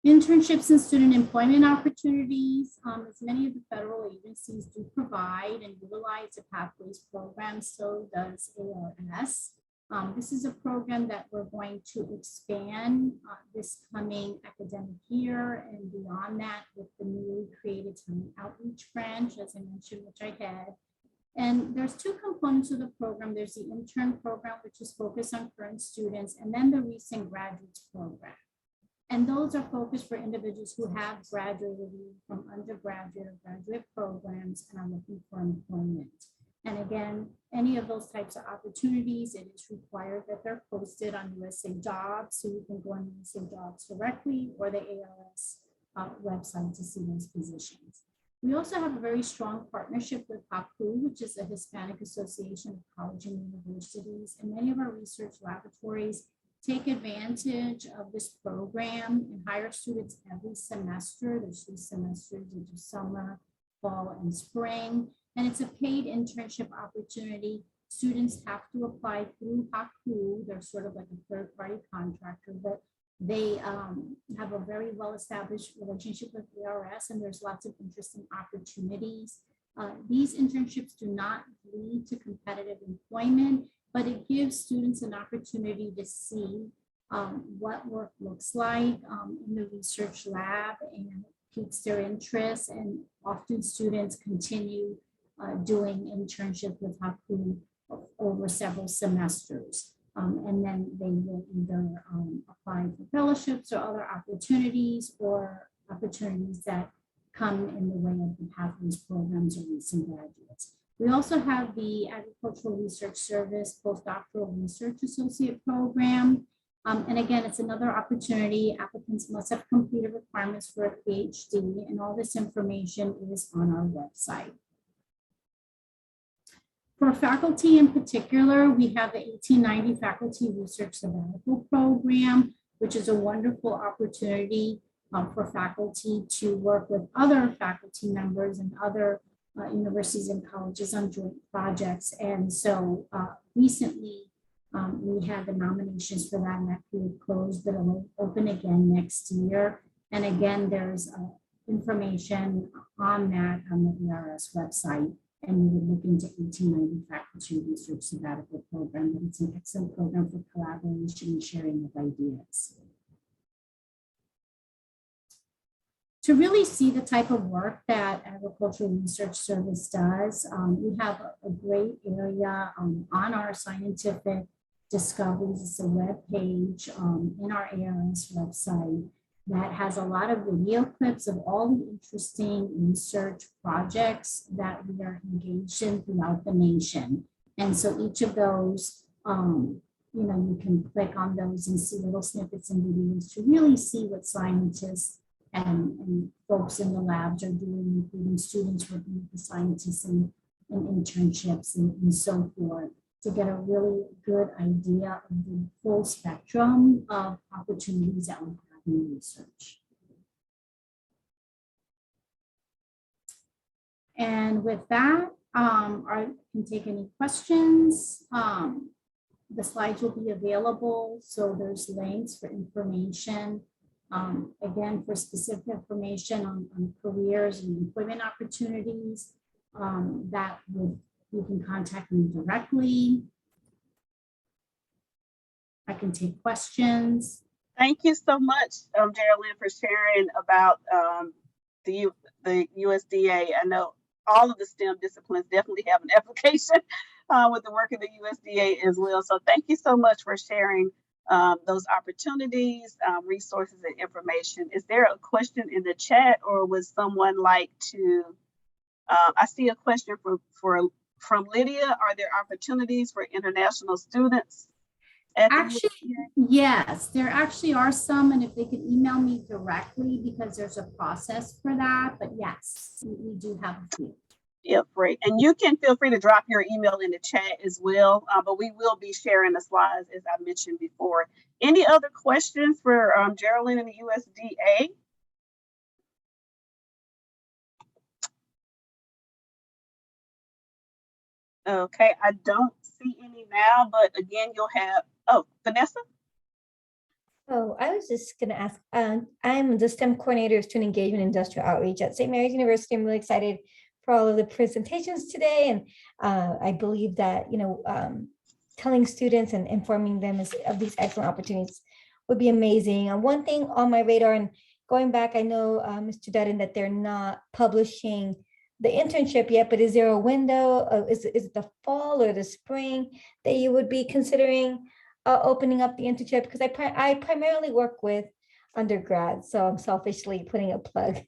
Internships and student employment opportunities, as many of the federal agencies do provide and utilize the Pathways program, so does ARS. This is a program that we're going to expand this coming academic year and beyond that with the newly created talent outreach branch, as I mentioned, which I had. And there's 2 components of the program. There's the intern program, which is focused on current students, and then the recent graduates program. And those are focused for individuals who have graduated from undergraduate or graduate programs and are looking for employment. And again, any of those types of opportunities, it is required that they're posted on USA Jobs, so you can go on USA Jobs directly or the ARS website to see those positions. We also have a very strong partnership with HACU, which is a Hispanic Association of College and Universities, and many of our research laboratories take advantage of this program and hire students every semester. There's 3 semesters into summer, fall, and spring. And it's a paid internship opportunity. Students have to apply through HACU. They're sort of like a third-party contractor, but they have a very well-established relationship with ARS, and there's lots of interesting opportunities. These internships do not lead to competitive employment, but it gives students an opportunity to see what work looks like in the research lab, and piques their interest. And often students continue doing internships with HACU over several semesters. And then they will either apply for fellowships or other opportunities, or opportunities that come in the way of the Pathways programs or recent graduates. We also have the Agricultural Research Service Postdoctoral Research Associate Program. And again, it's another opportunity. Applicants must have completed requirements for a PhD, and all this information is on our website. For faculty in particular, we have the 1890 Faculty Research Sabbatical Program, which is a wonderful opportunity for faculty to work with other faculty members and other universities and colleges on joint projects. And so recently, We had the nominations for that and that period closed, but it'll open again next year. And again, there's information on that on the ERS website. And we would look into 1890 faculty research sabbatical program, but it's an excellent program for collaboration and sharing of ideas. To really see the type of work that Agricultural Research Service does, we have a great area on our scientific discoveries. It's a web page in our ARS website that has a lot of video clips of all the interesting research projects that we are engaged in throughout the nation. And so each of those, you can click on those and see little snippets and videos to really see what scientists and folks in the labs are doing, including students working with the scientists and internships and so forth, to get a really good idea of the full spectrum of opportunities that we have in research. And with that, I can take any questions. The slides will be available, so there's links for information. Again, for specific information on careers and employment opportunities, you can contact me directly. I can take questions.
Thank you so much, Geraldine, for sharing about the USDA. I know all of the STEM disciplines definitely have an application with the work of the USDA as well. So thank you so much for sharing those opportunities, resources, and information. Is there a question in the chat, or would someone like to? I see a question from Lydia. Are there opportunities for international students?
Actually, yes, there actually are some, and if they could email me directly, because there's a process for that. But yes, we do have a few.
Yep, great. And you can feel free to drop your email in the chat as well, but we will be sharing the slides as I mentioned before. Any other questions for Geraldine and the USDA? Okay, I don't see any now, but again, you'll have, Vanessa?
Oh, I was just going to ask, I'm the STEM coordinator of student engagement and industrial outreach at St. Mary's University. I'm really excited for all of the presentations today. And I believe that, telling students and informing them of these excellent opportunities would be amazing. One thing on my radar, and going back, I know, Mr. Dutton, that they're not publishing the internship yet, but is there a window? Is it the fall or the spring that you would be considering opening up the internship? Because I primarily work with undergrads, so I'm selfishly putting a plug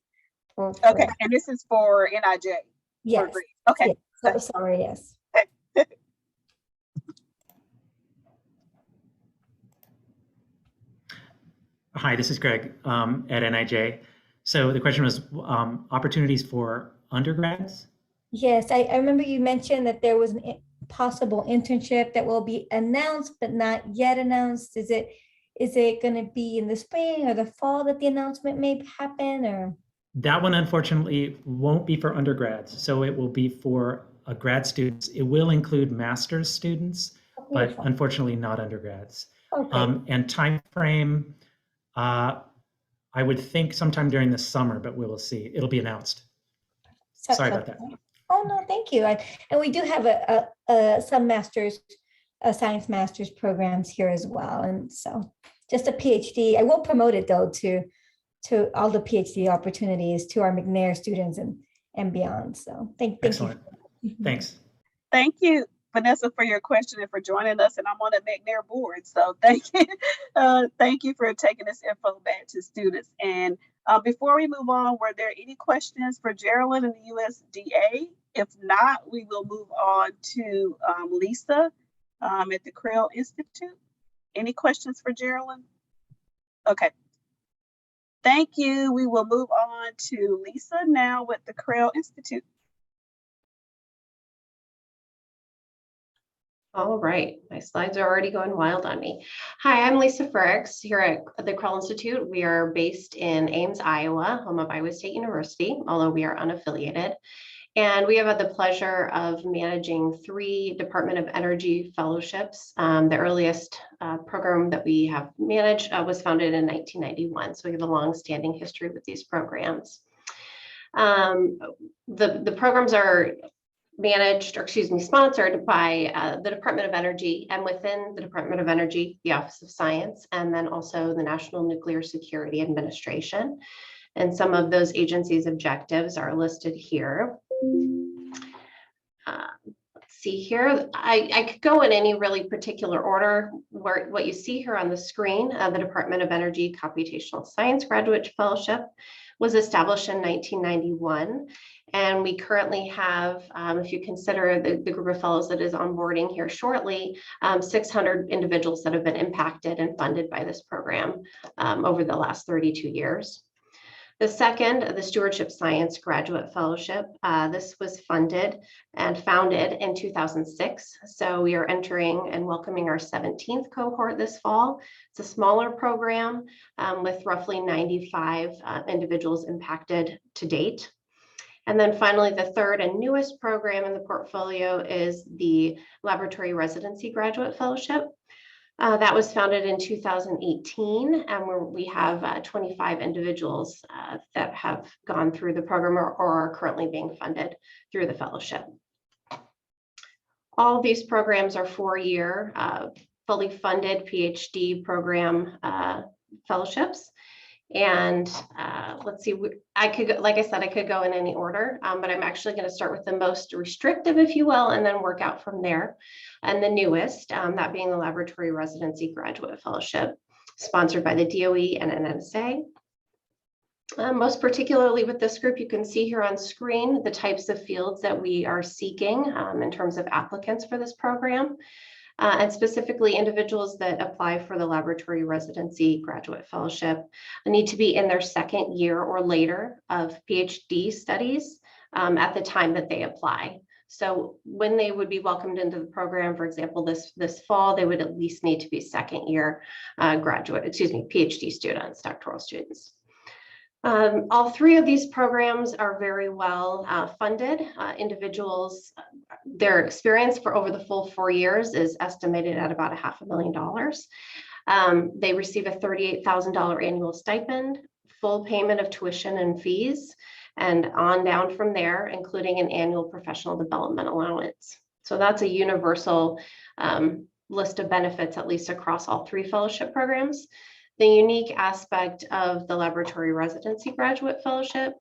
for
Okay, and this is for NIJ?
Yes.
Okay.
Yes. So, sorry, yes.
Hi, this is Greg at NIJ. So the question was opportunities for undergrads?
Yes, I remember you mentioned that there was a possible internship that will be announced, but not yet announced. Is it going to be in the spring or the fall that the announcement may happen, or?
That one, unfortunately, won't be for undergrads. So it will be for grad students. It will include master's students, but unfortunately not undergrads.
Okay.
And time frame, I would think sometime during the summer, but we will see. It'll be announced. Sorry about that.
Oh, no, thank you. And we do have some science master's programs here as well. And so just a PhD. I will promote it though to all the PhD opportunities to our McNair students and beyond. So thank
Excellent.
you.
Thanks.
Thank you, Vanessa, for your question and for joining us. And I'm on the McNair board, so thank you. Thank you for taking this info back to students. And before we move on, were there any questions for Geraldine and the USDA? If not, we will move on to Lisa at the Creel Institute. Any questions for Geraldine? Okay. Thank you. We will move on to Lisa now with the Creel Institute.
All right, my slides are already going wild on me. Hi, I'm Lisa Frericks here at the Creel Institute. We are based in Ames, Iowa, home of Iowa State University, although we are unaffiliated. And we have had the pleasure of managing 3 Department of Energy fellowships. The earliest program that we have managed was founded in 1991. So we have a long-standing history with these programs. The programs are managed, or excuse me, sponsored by the Department of Energy, and within the Department of Energy, the Office of Science, and then also the National Nuclear Security Administration. And some of those agencies' objectives are listed here. Let's see here. I could go in any really particular order. What you see here on the screen, the Department of Energy Computational Science Graduate Fellowship was established in 1991. And we currently have, if you consider the group of fellows that is onboarding here shortly, 600 individuals that have been impacted and funded by this program over the last 32 years. The second, the Stewardship Science Graduate Fellowship, this was funded and founded in 2006. So we are entering and welcoming our 17th cohort this fall. It's a smaller program with roughly 95 individuals impacted to date. And then finally, the third and newest program in the portfolio is the Laboratory Residency Graduate Fellowship. That was founded in 2018, and we have 25 individuals that have gone through the program or are currently being funded through the fellowship. All of these programs are 4-year, fully funded PhD program fellowships. And let's see, I could, like I said, I could go in any order, but I'm actually going to start with the most restrictive, if you will, and then work out from there. And the newest, that being the Laboratory Residency Graduate Fellowship, sponsored by the DOE and NSA. Most particularly with this group, you can see here on screen the types of fields that we are seeking in terms of applicants for this program. And specifically individuals that apply for the Laboratory Residency Graduate Fellowship need to be in their 2nd year or later of PhD studies at the time that they apply. So when they would be welcomed into the program, for example, this fall, they would at least need to be 2nd year PhD students, doctoral students. All 3 of these programs are very well funded. Individuals, their experience for over the full 4 years is estimated at about $500,000. They receive a $38,000 annual stipend, full payment of tuition and fees, and on down from there, including an annual professional development allowance. So that's a universal list of benefits, at least across all 3 fellowship programs. The unique aspect of the Laboratory Residency Graduate Fellowship,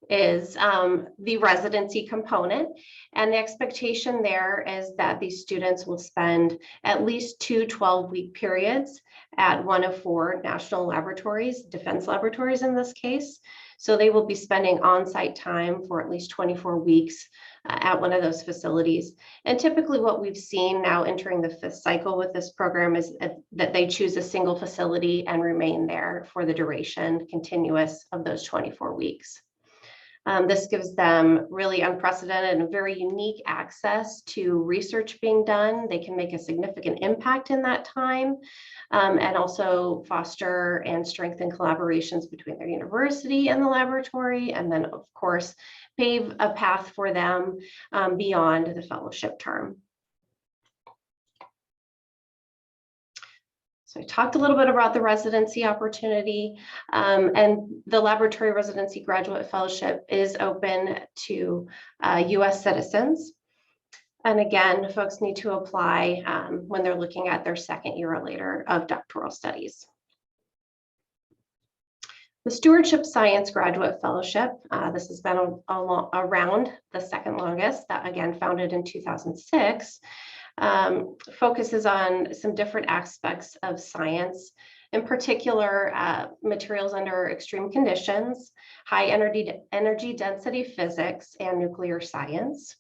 is the residency component. And the expectation there is that these students will spend at least 2 12-week periods at one of 4 national laboratories, defense laboratories in this case. So they will be spending on-site time for at least 24 weeks at one of those facilities. And typically what we've seen now entering the 5th cycle with this program is that they choose a single facility and remain there for the duration continuous of those 24 weeks. This gives them really unprecedented and very unique access to research being done. They can make a significant impact in that time and also foster and strengthen collaborations between their university and the laboratory, and then of course, pave a path for them beyond the fellowship term. So I talked a little bit about the residency opportunity, and the Laboratory Residency Graduate Fellowship is open to US citizens. And again, folks need to apply when they're looking at their 2nd year or later of doctoral studies. The Stewardship Science Graduate Fellowship, this has been around the 2nd longest, that again founded in 2006. Focuses on some different aspects of science, in particular materials under extreme conditions, high energy density physics, and nuclear science.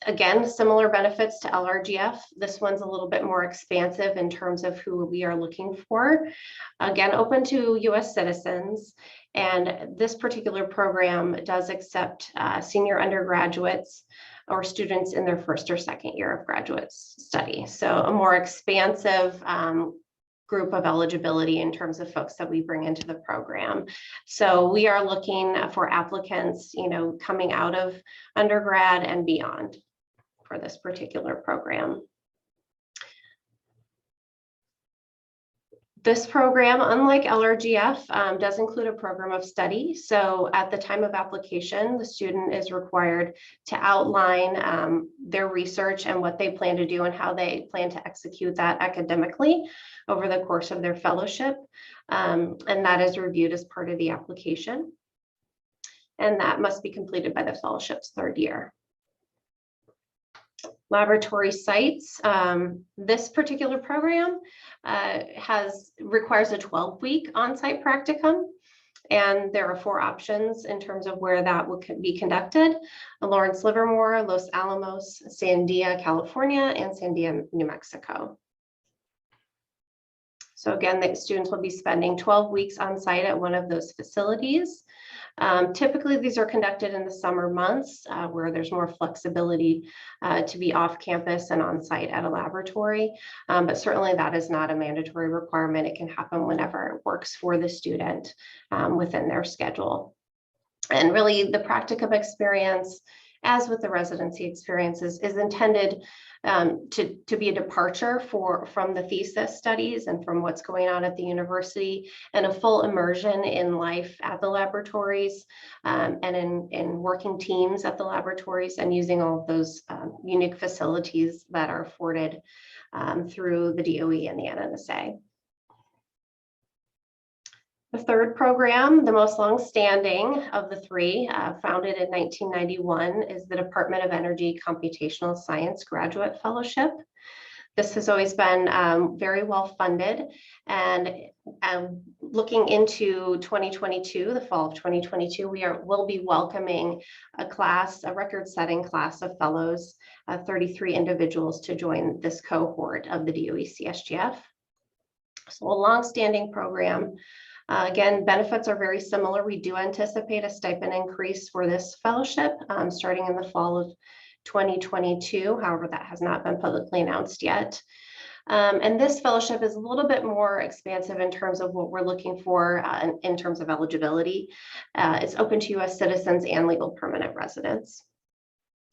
Again, similar benefits to LRGF. This one's a little bit more expansive in terms of who we are looking for. Again, open to US citizens. And this particular program does accept senior undergraduates or students in their 1st or 2nd year of graduate study. So a more expansive group of eligibility in terms of folks that we bring into the program. So we are looking for applicants, coming out of undergrad and beyond for this particular program. This program, unlike LRGF, does include a program of study. So at the time of application, the student is required to outline their research and what they plan to do and how they plan to execute that academically over the course of their fellowship. And that is reviewed as part of the application. And that must be completed by the fellowship's third year. Laboratory sites. This particular program requires a 12-week on-site practicum, and there are 4 options in terms of where that will be conducted: Lawrence Livermore, Los Alamos, Sandia, California, and Sandia, New Mexico. So again, the students will be spending 12 weeks on site at one of those facilities. Typically, these are conducted in the summer months where there's more flexibility to be off campus and on site at a laboratory. But certainly that is not a mandatory requirement. It can happen whenever it works for the student within their schedule. And really the practicum experience, as with the residency experiences, is intended to be a departure from the thesis studies and from what's going on at the university, and a full immersion in life at the laboratories and in working teams at the laboratories, and using all of those unique facilities that are afforded through the DOE and the NNSA. The third program, the most long-standing of the 3, founded in 1991, is the Department of Energy Computational Science Graduate Fellowship. This has always been very well funded, and looking into 2022, the fall of 2022, we'll be welcoming a record-setting class of fellows, 33 individuals, to join this cohort of the DOE CSGF. So a long-standing program. Again, benefits are very similar. We do anticipate a stipend increase for this fellowship starting in the fall of 2022. However, that has not been publicly announced yet. And this fellowship is a little bit more expansive in terms of what we're looking for in terms of eligibility. It's open to US citizens and legal permanent residents.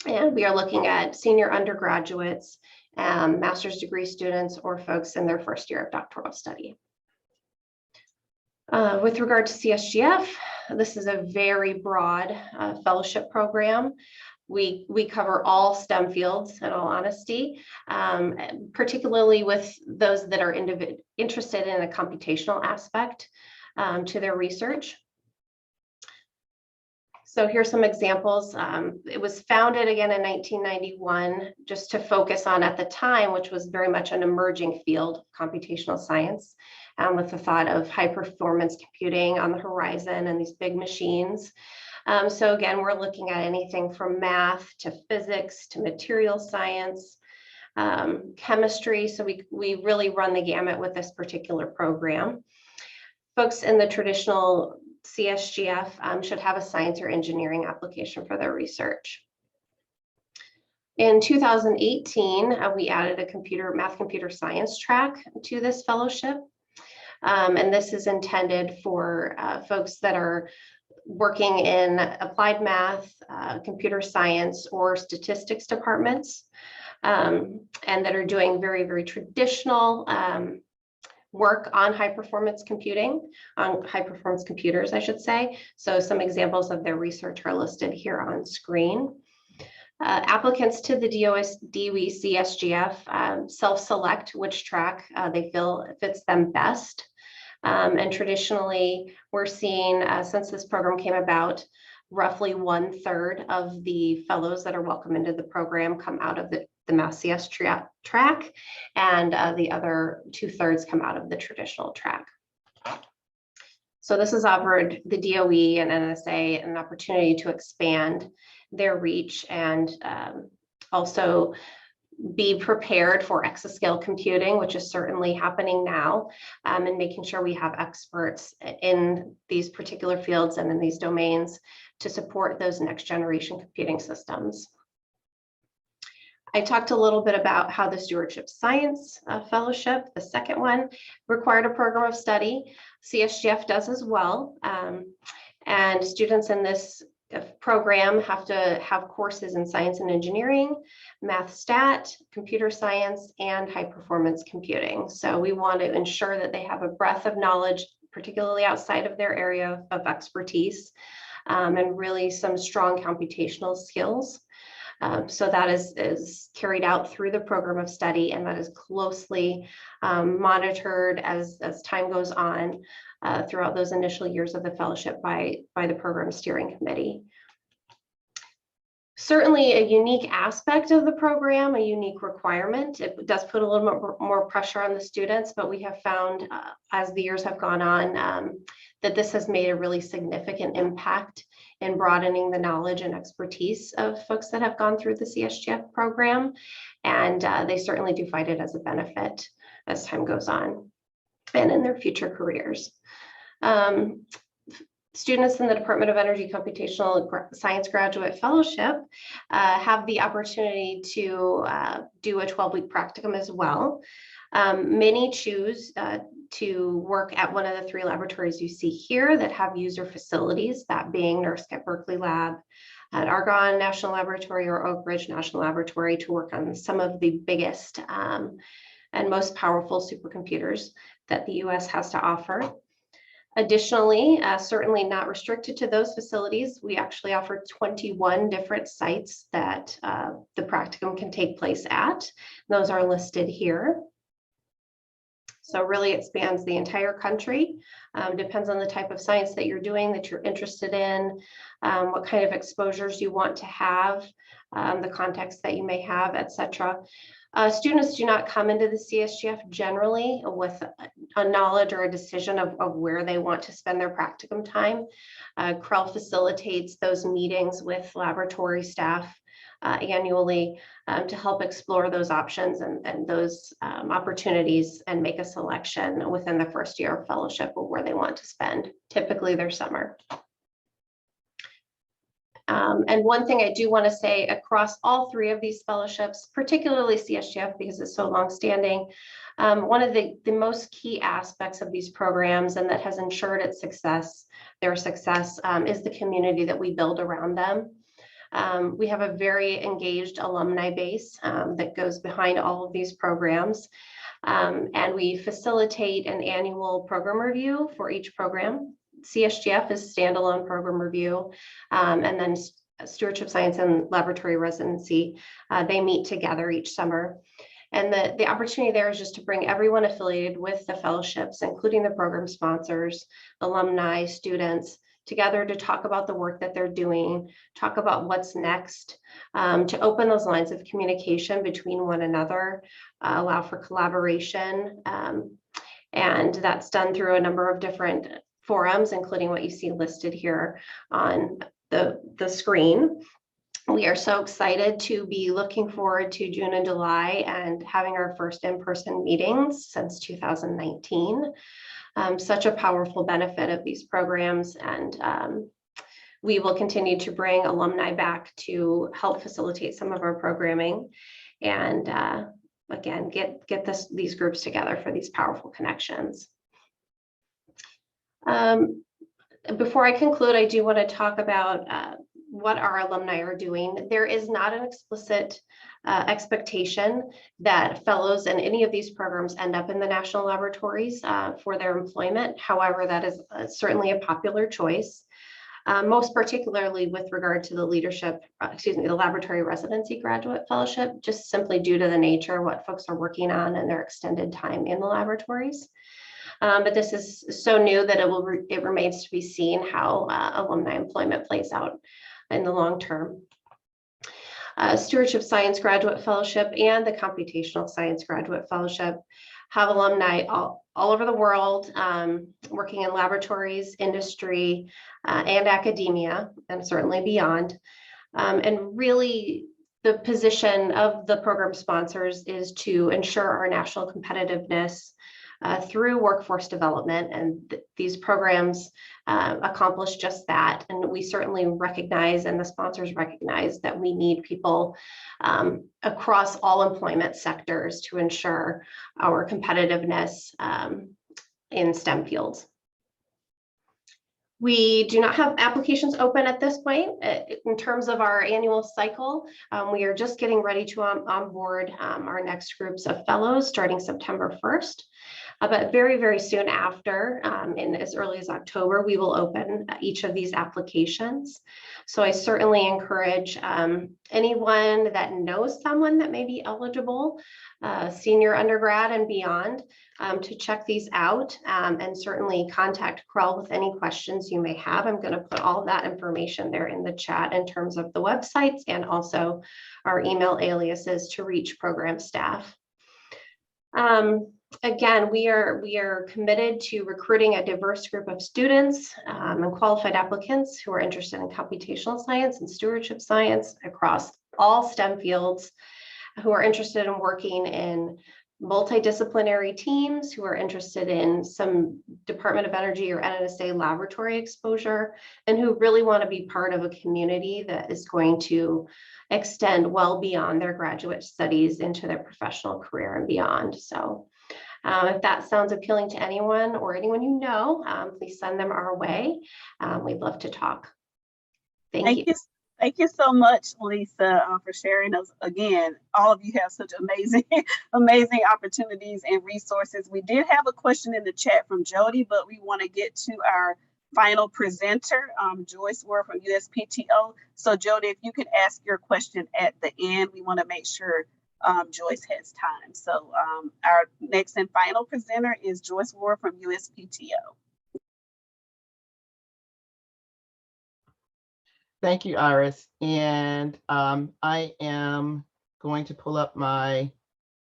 And we are looking at senior undergraduates, master's degree students, or folks in their first year of doctoral study. With regard to CSGF, this is a very broad fellowship program. We cover all STEM fields, in all honesty, particularly with those that are interested in a computational aspect to their research. So here's some examples. It was founded again in 1991, just to focus on, at the time, which was very much an emerging field, computational science, with the thought of high performance computing on the horizon and these big machines. So again, we're looking at anything from math to physics to material science, chemistry. So we really run the gamut with this particular program. Folks in the traditional CSGF should have a science or engineering application for their research. In 2018, we added a math-computer science track to this fellowship. And this is intended for folks that are working in applied math, computer science, or statistics departments, and that are doing very, very traditional work on high-performance computing, on high-performance computers, I should say. So some examples of their research are listed here on screen. Applicants to the DOE CSGF self-select which track they feel fits them best. And traditionally, we're seeing, since this program came about, roughly 1/3 of the fellows that are welcome into the program come out of the Math CS track, and the other 2/3 come out of the traditional track. So this has offered the DOE and NSA an opportunity to expand their reach and also be prepared for exascale computing, which is certainly happening now, and making sure we have experts in these particular fields and in these domains to support those next generation computing systems. I talked a little bit about how the Stewardship Science Fellowship, the second one, required a program of study. CSGF does as well. And students in this program have to have courses in science and engineering, math stat, computer science, and high performance computing. So we want to ensure that they have a breadth of knowledge, particularly outside of their area of expertise, and really some strong computational skills. So that is carried out through the program of study, and that is closely monitored as time goes on throughout those initial years of the fellowship by the program steering committee. Certainly a unique aspect of the program, a unique requirement. It does put a little bit more pressure on the students, but we have found as the years have gone on that this has made a really significant impact in broadening the knowledge and expertise of folks that have gone through the CSGF program. And they certainly do find it as a benefit as time goes on and in their future careers. Students in the Department of Energy Computational Science Graduate Fellowship have the opportunity to do a 12-week practicum as well. Many choose to work at one of the 3 laboratories you see here that have user facilities, that being NERSC at Berkeley Lab, at Argonne National Laboratory or Oak Ridge National Laboratory, to work on some of the biggest and most powerful supercomputers that the US has to offer. Additionally, certainly not restricted to those facilities, we actually offer 21 different sites that the practicum can take place at. Those are listed here. So really it spans the entire country. Depends on the type of science that you're doing, that you're interested in, what kind of exposures you want to have, the context that you may have, etc. Students do not come into the CSGF generally with a knowledge or a decision of where they want to spend their practicum time. CREL facilitates those meetings with laboratory staff annually to help explore those options and those opportunities and make a selection within the first year of fellowship of where they want to spend, typically their summer. And one thing I do want to say across all 3 of these fellowships, particularly CSGF because it's so longstanding, one of the most key aspects of these programs and that has ensured its success, their success, is the community that we build around them. We have a very engaged alumni base that goes behind all of these programs. And we facilitate an annual program review for each program. CSGF is standalone program review, and then Stewardship Science and Laboratory Residency, they meet together each summer. And the opportunity there is just to bring everyone affiliated with the fellowships, including the program sponsors, alumni, students, together to talk about the work that they're doing, talk about what's next, to open those lines of communication between one another, allow for collaboration. And that's done through a number of different forums, including what you see listed here on the screen. We are so excited to be looking forward to June and July and having our first in-person meetings since 2019. Such a powerful benefit of these programs, and we will continue to bring alumni back to help facilitate some of our programming and again, get these groups together for these powerful connections. Before I conclude, I do want to talk about what our alumni are doing. There is not an explicit expectation that fellows in any of these programs end up in the national laboratories for their employment. However, that is certainly a popular choice, most particularly with regard to the the Laboratory Residency Graduate Fellowship, just simply due to the nature of what folks are working on and their extended time in the laboratories. But this is so new that it remains to be seen how alumni employment plays out in the long term. Stewardship Science Graduate Fellowship and the Computational Science Graduate Fellowship have alumni all over the world, working in laboratories, industry, and academia, and certainly beyond. And really, the position of the program sponsors is to ensure our national competitiveness, through workforce development. And these programs accomplish just that. And we certainly recognize, and the sponsors recognize, that we need people across all employment sectors to ensure our competitiveness in STEM fields. We do not have applications open at this point. In terms of our annual cycle, we are just getting ready to onboard our next groups of fellows starting September 1st. But very, very soon after, in as early as October, we will open each of these applications. So I certainly encourage anyone that knows someone that may be eligible, senior undergrad and beyond, to check these out, and certainly contact Krell with any questions you may have. I'm going to put all that information there in the chat in terms of the websites and also our email aliases to reach program staff. Again, we are committed to recruiting a diverse group of students and qualified applicants who are interested in computational science and stewardship science across all STEM fields, who are interested in working in multidisciplinary teams, who are interested in some Department of Energy or NNSA laboratory exposure, and who really want to be part of a community that is going to extend well beyond their graduate studies into their professional career and beyond. So if that sounds appealing to anyone or anyone you know, please send them our way. We'd love to talk. Thank you.
Thank you so much, Lisa, for sharing those. Again, all of you have such amazing, amazing opportunities and resources. We did have a question in the chat from Jody, but we want to get to our final presenter, Joyce Ward from USPTO. So Jody, if you could ask your question at the end, we want to make sure Joyce has time. So our next and final presenter is Joyce Ward from USPTO.
Thank you, Iris. And I am going to pull up my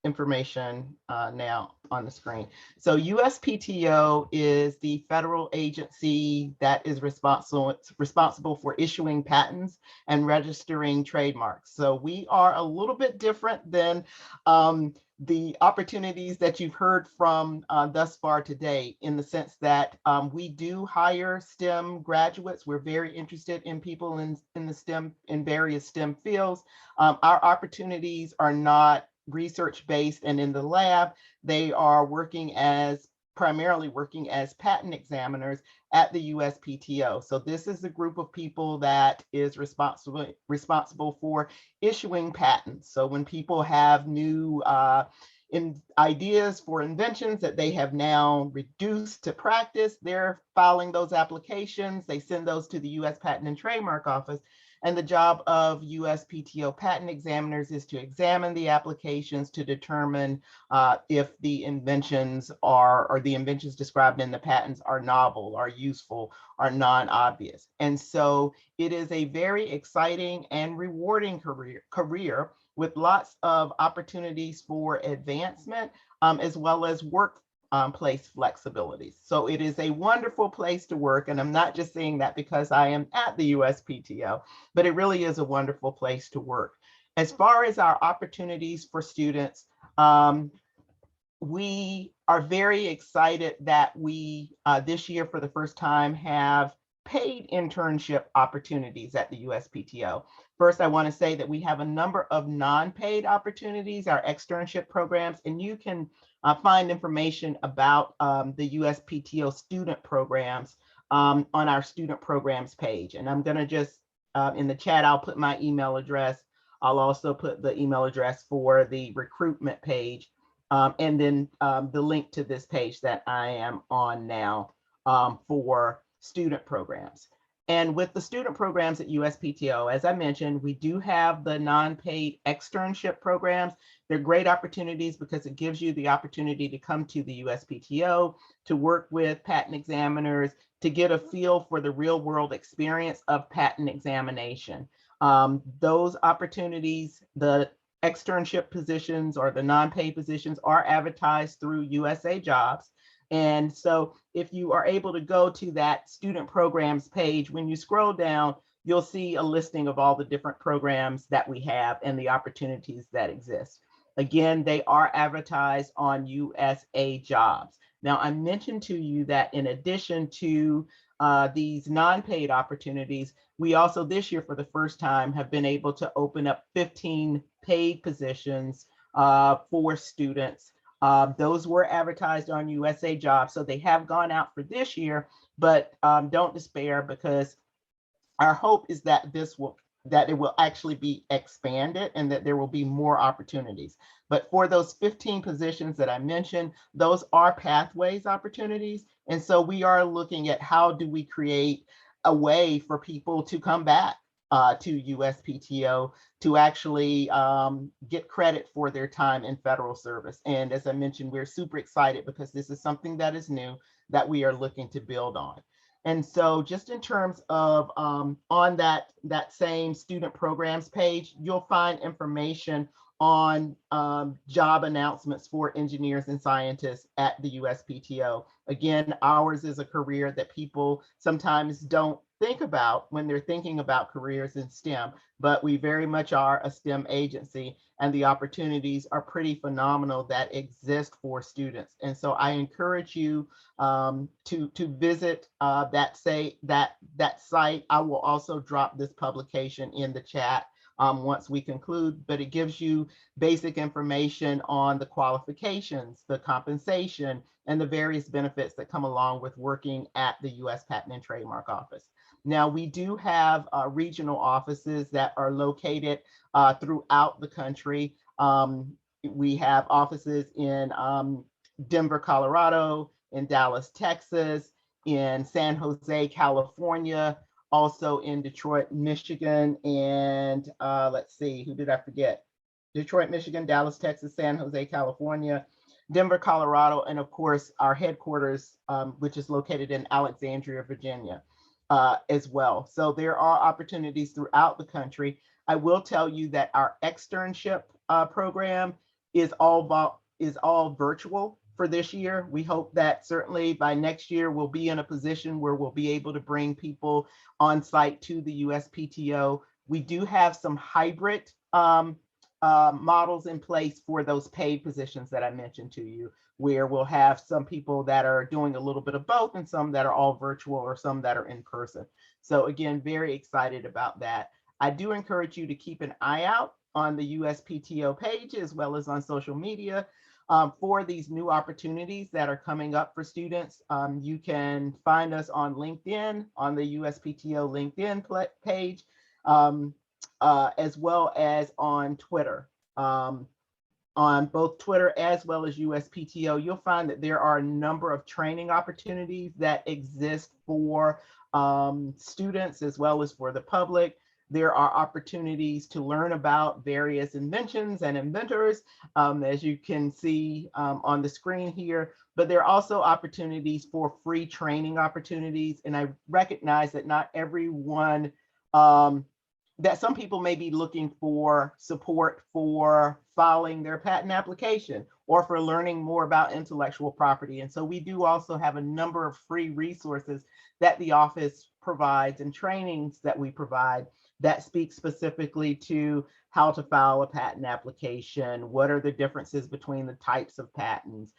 information now on the screen. So USPTO is the federal agency that is responsible for issuing patents and registering trademarks. So we are a little bit different than the opportunities that you've heard from thus far today, in the sense that we do hire STEM graduates. We're very interested in people in the STEM, in various STEM fields. Our opportunities are not research-based and in the lab. They are primarily working as patent examiners at the USPTO. So this is a group of people that is responsible for issuing patents. So when people have new ideas for inventions that they have now reduced to practice, they're filing those applications. They send those to the US Patent and Trademark Office. And the job of USPTO patent examiners is to examine the applications to determine if the inventions or the inventions described in the patents are novel, are useful, are non-obvious. And so it is a very exciting and rewarding career with lots of opportunities for advancement, as well as workplace flexibilities. So it is a wonderful place to work. And I'm not just saying that because I am at the USPTO, but it really is a wonderful place to work. As far as our opportunities for students, we are very excited that we this year for the first time have paid internship opportunities at the USPTO. First, I want to say that we have a number of non-paid opportunities, our externship programs, and you can find information about the USPTO student programs on our student programs page. And I'm going to just, in the chat, I'll put my email address. I'll also put the email address for the recruitment page, and then the link to this page that I am on now for student programs. And with the student programs at USPTO, as I mentioned, we do have the non-paid externship programs. They're great opportunities because it gives you the opportunity to come to the USPTO, to work with patent examiners, to get a feel for the real world experience of patent examination. Those opportunities, the externship positions or the non-paid positions, are advertised through USA Jobs. And so if you are able to go to that student programs page, when you scroll down, you'll see a listing of all the different programs that we have and the opportunities that exist. Again, they are advertised on USA Jobs. Now, I mentioned to you that in addition to these non-paid opportunities, we also this year for the first time have been able to open up 15 paid positions for students. Those were advertised on USA Jobs, so they have gone out for this year, but don't despair, because our hope is that it will actually be expanded and that there will be more opportunities. But for those 15 positions that I mentioned, those are pathways opportunities. And so we are looking at how do we create a way for people to come back to USPTO to actually get credit for their time in federal service. And as I mentioned, we're super excited because this is something that is new that we are looking to build on. And so just in terms of on that same student programs page, you'll find information on job announcements for engineers and scientists at the USPTO. Again, ours is a career that people sometimes don't think about when they're thinking about careers in STEM, but we very much are a STEM agency, and the opportunities are pretty phenomenal that exist for students. And so I encourage you to visit that site. I will also drop this publication in the chat once we conclude, but it gives you basic information on the qualifications, the compensation, and the various benefits that come along with working at the U.S. Patent and Trademark Office. Now, we do have regional offices that are located throughout the country. We have offices in Denver, Colorado, in Dallas, Texas, in San Jose, California, also in Detroit, Michigan, and let's see, who did I forget? Detroit, Michigan, Dallas, Texas, San Jose, California, Denver, Colorado, and of course, our headquarters, which is located in Alexandria, Virginia, as well. So there are opportunities throughout the country. I will tell you that our externship program is all virtual for this year. We hope that certainly by next year, we'll be in a position where we'll be able to bring people on site to the USPTO. We do have some hybrid models in place for those paid positions that I mentioned to you, where we'll have some people that are doing a little bit of both and some that are all virtual or some that are in person. So again, very excited about that. I do encourage you to keep an eye out on the USPTO page as well as on social media for these new opportunities that are coming up for students. You can find us on LinkedIn, on the USPTO LinkedIn page, as well as on Twitter. On both Twitter as well as USPTO, you'll find that there are a number of training opportunities that exist for students as well as for the public. There are opportunities to learn about various inventions and inventors, as you can see on the screen here, but there are also opportunities for free training opportunities. And I recognize that not everyone, that some people may be looking for support for filing their patent application or for learning more about intellectual property. And so we do also have a number of free resources that the office provides and trainings that we provide that speak specifically to how to file a patent application, what are the differences between the types of patents.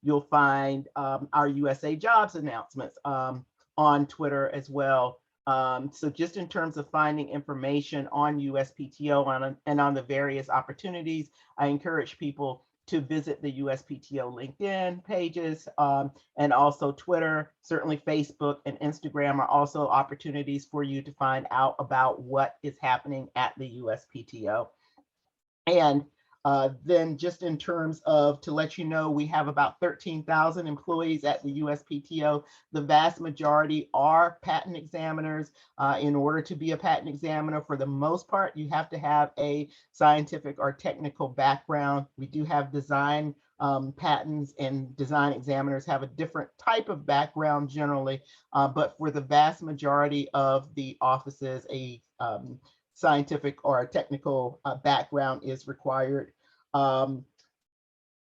You'll find our USA Jobs announcements on Twitter as well. So just in terms of finding information on USPTO and on the various opportunities, I encourage people to visit the USPTO LinkedIn pages and also Twitter. Certainly Facebook and Instagram are also opportunities for you to find out about what is happening at the USPTO. And then just in terms of, to let you know, we have about 13,000 employees at the USPTO. The vast majority are patent examiners. In order to be a patent examiner, for the most part, you have to have a scientific or technical background. We do have design patents, and design examiners have a different type of background generally, but for the vast majority of the offices, a scientific or a technical background is required.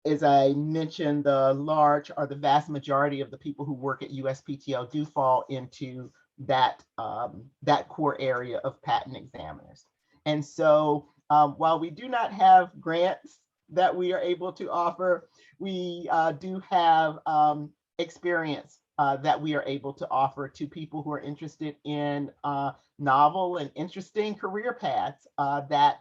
As I mentioned, the vast majority of the people who work at USPTO do fall into that core area of patent examiners. And so while we do not have grants that we are able to offer. We do have experience that we are able to offer to people who are interested in novel and interesting career paths that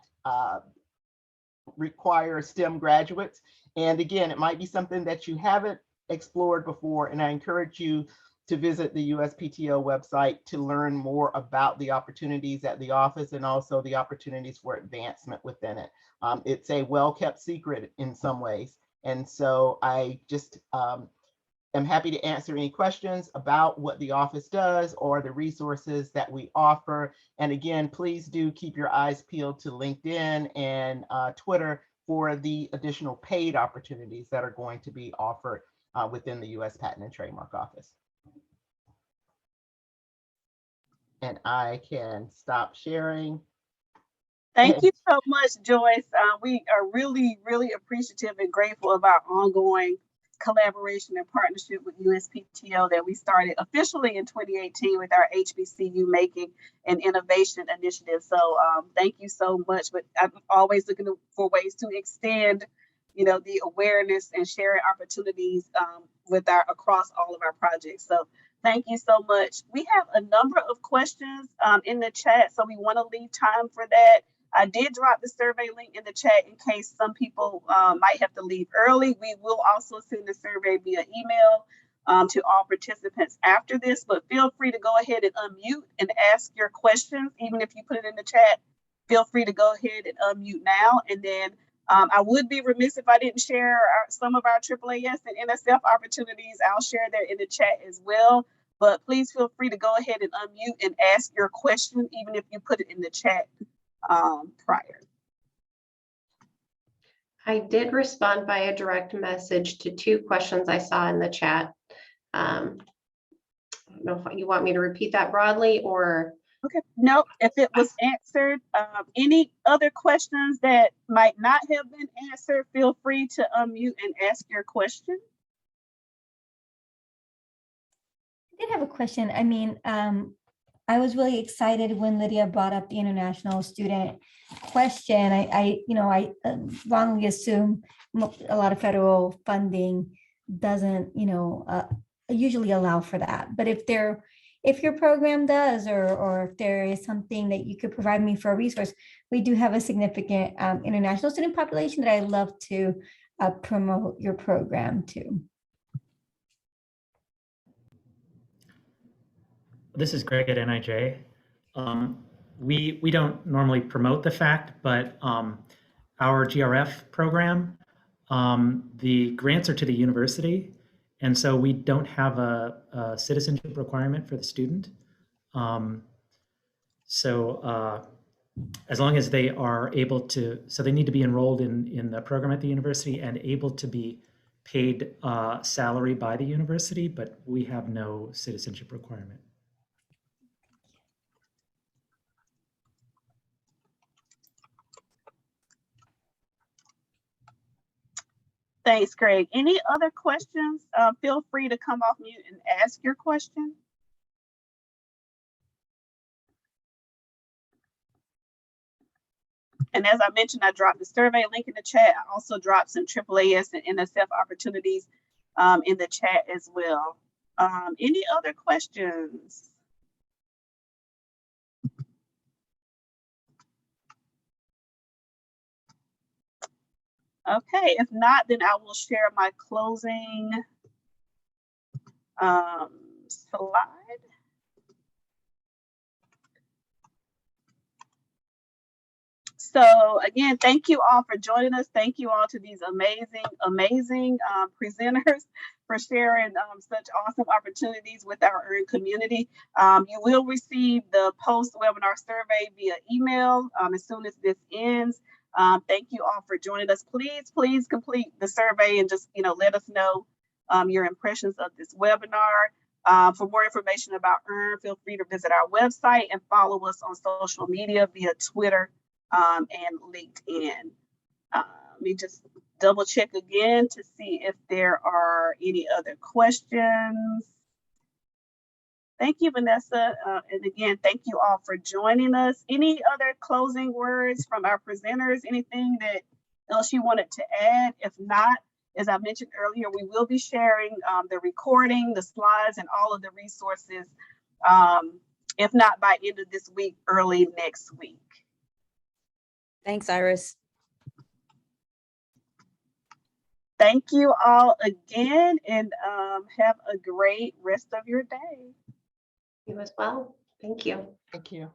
require STEM graduates. And again, it might be something that you haven't explored before, and I encourage you to visit the USPTO website to learn more about the opportunities at the office and also the opportunities for advancement within it. It's a well-kept secret in some ways. And so I just am happy to answer any questions about what the office does or the resources that we offer. And again, please do keep your eyes peeled to LinkedIn and Twitter for the additional paid opportunities that are going to be offered within the U.S. Patent and Trademark Office. And I can stop sharing.
Thank you so much, Joyce. We are really, really appreciative and grateful of our ongoing collaboration and partnership with USPTO that we started officially in 2018 with our HBCU Making and Innovation Initiative. So thank you so much. But I'm always looking for ways to extend, the awareness and sharing opportunities across all of our projects. So thank you so much. We have a number of questions in the chat, so we want to leave time for that. I did drop the survey link in the chat in case some people might have to leave early. We will also send the survey via email to all participants after this, but feel free to go ahead and unmute and ask your questions. Even if you put it in the chat, feel free to go ahead and unmute now. And then I would be remiss if I didn't share some of our AAAS and NSF opportunities. I'll share that in the chat as well. But please feel free to go ahead and unmute and ask your question, even if you put it in the chat prior.
I did respond by a direct message to 2 questions I saw in the chat. I don't know if you want me to repeat that broadly or.
Okay, no, if it was answered, any other questions that might not have been answered, feel free to unmute and ask your question.
I did have a question. I mean, I was really excited when Lydia brought up the international student question. I wrongly assume a lot of federal funding doesn't, usually allow for that. But if your program does, or if there is something that you could provide me for a resource, we do have a significant international student population that I'd love to promote your program to.
This is Greg at NIJ. We don't normally promote the fact, but our GRF program, the grants are to the university, and so we don't have a citizenship requirement for the student. As long as they are able to, so they need to be enrolled in the program at the university and able to be paid salary by the university, but we have no citizenship requirement.
Thanks, Greg. Any other questions? Feel free to come off mute and ask your question. And as I mentioned, I dropped the survey link in the chat. I also dropped some AAAS and NSF opportunities in the chat as well. Any other questions? Okay, if not, then I will share my closing slide. So again, thank you all for joining us. Thank you all to these amazing presenters for sharing such awesome opportunities with our EARN community. You will receive the post-webinar survey via email as soon as this ends. Thank you all for joining us. Please complete the survey and just let us know your impressions of this webinar. For more information about EARN, feel free to visit our website and follow us on social media via Twitter and LinkedIn. Let me just double check again to see if there are any other questions. Thank you, Vanessa. And again, thank you all for joining us. Any other closing words from our presenters? Anything that else you wanted to add? If not, as I mentioned earlier, we will be sharing the recording, the slides, and all of the resources, if not by end of this week, early next week.
Thanks, Iris.
Thank you all again, and have a great rest of your day.
You as well. Thank you.
Thank you.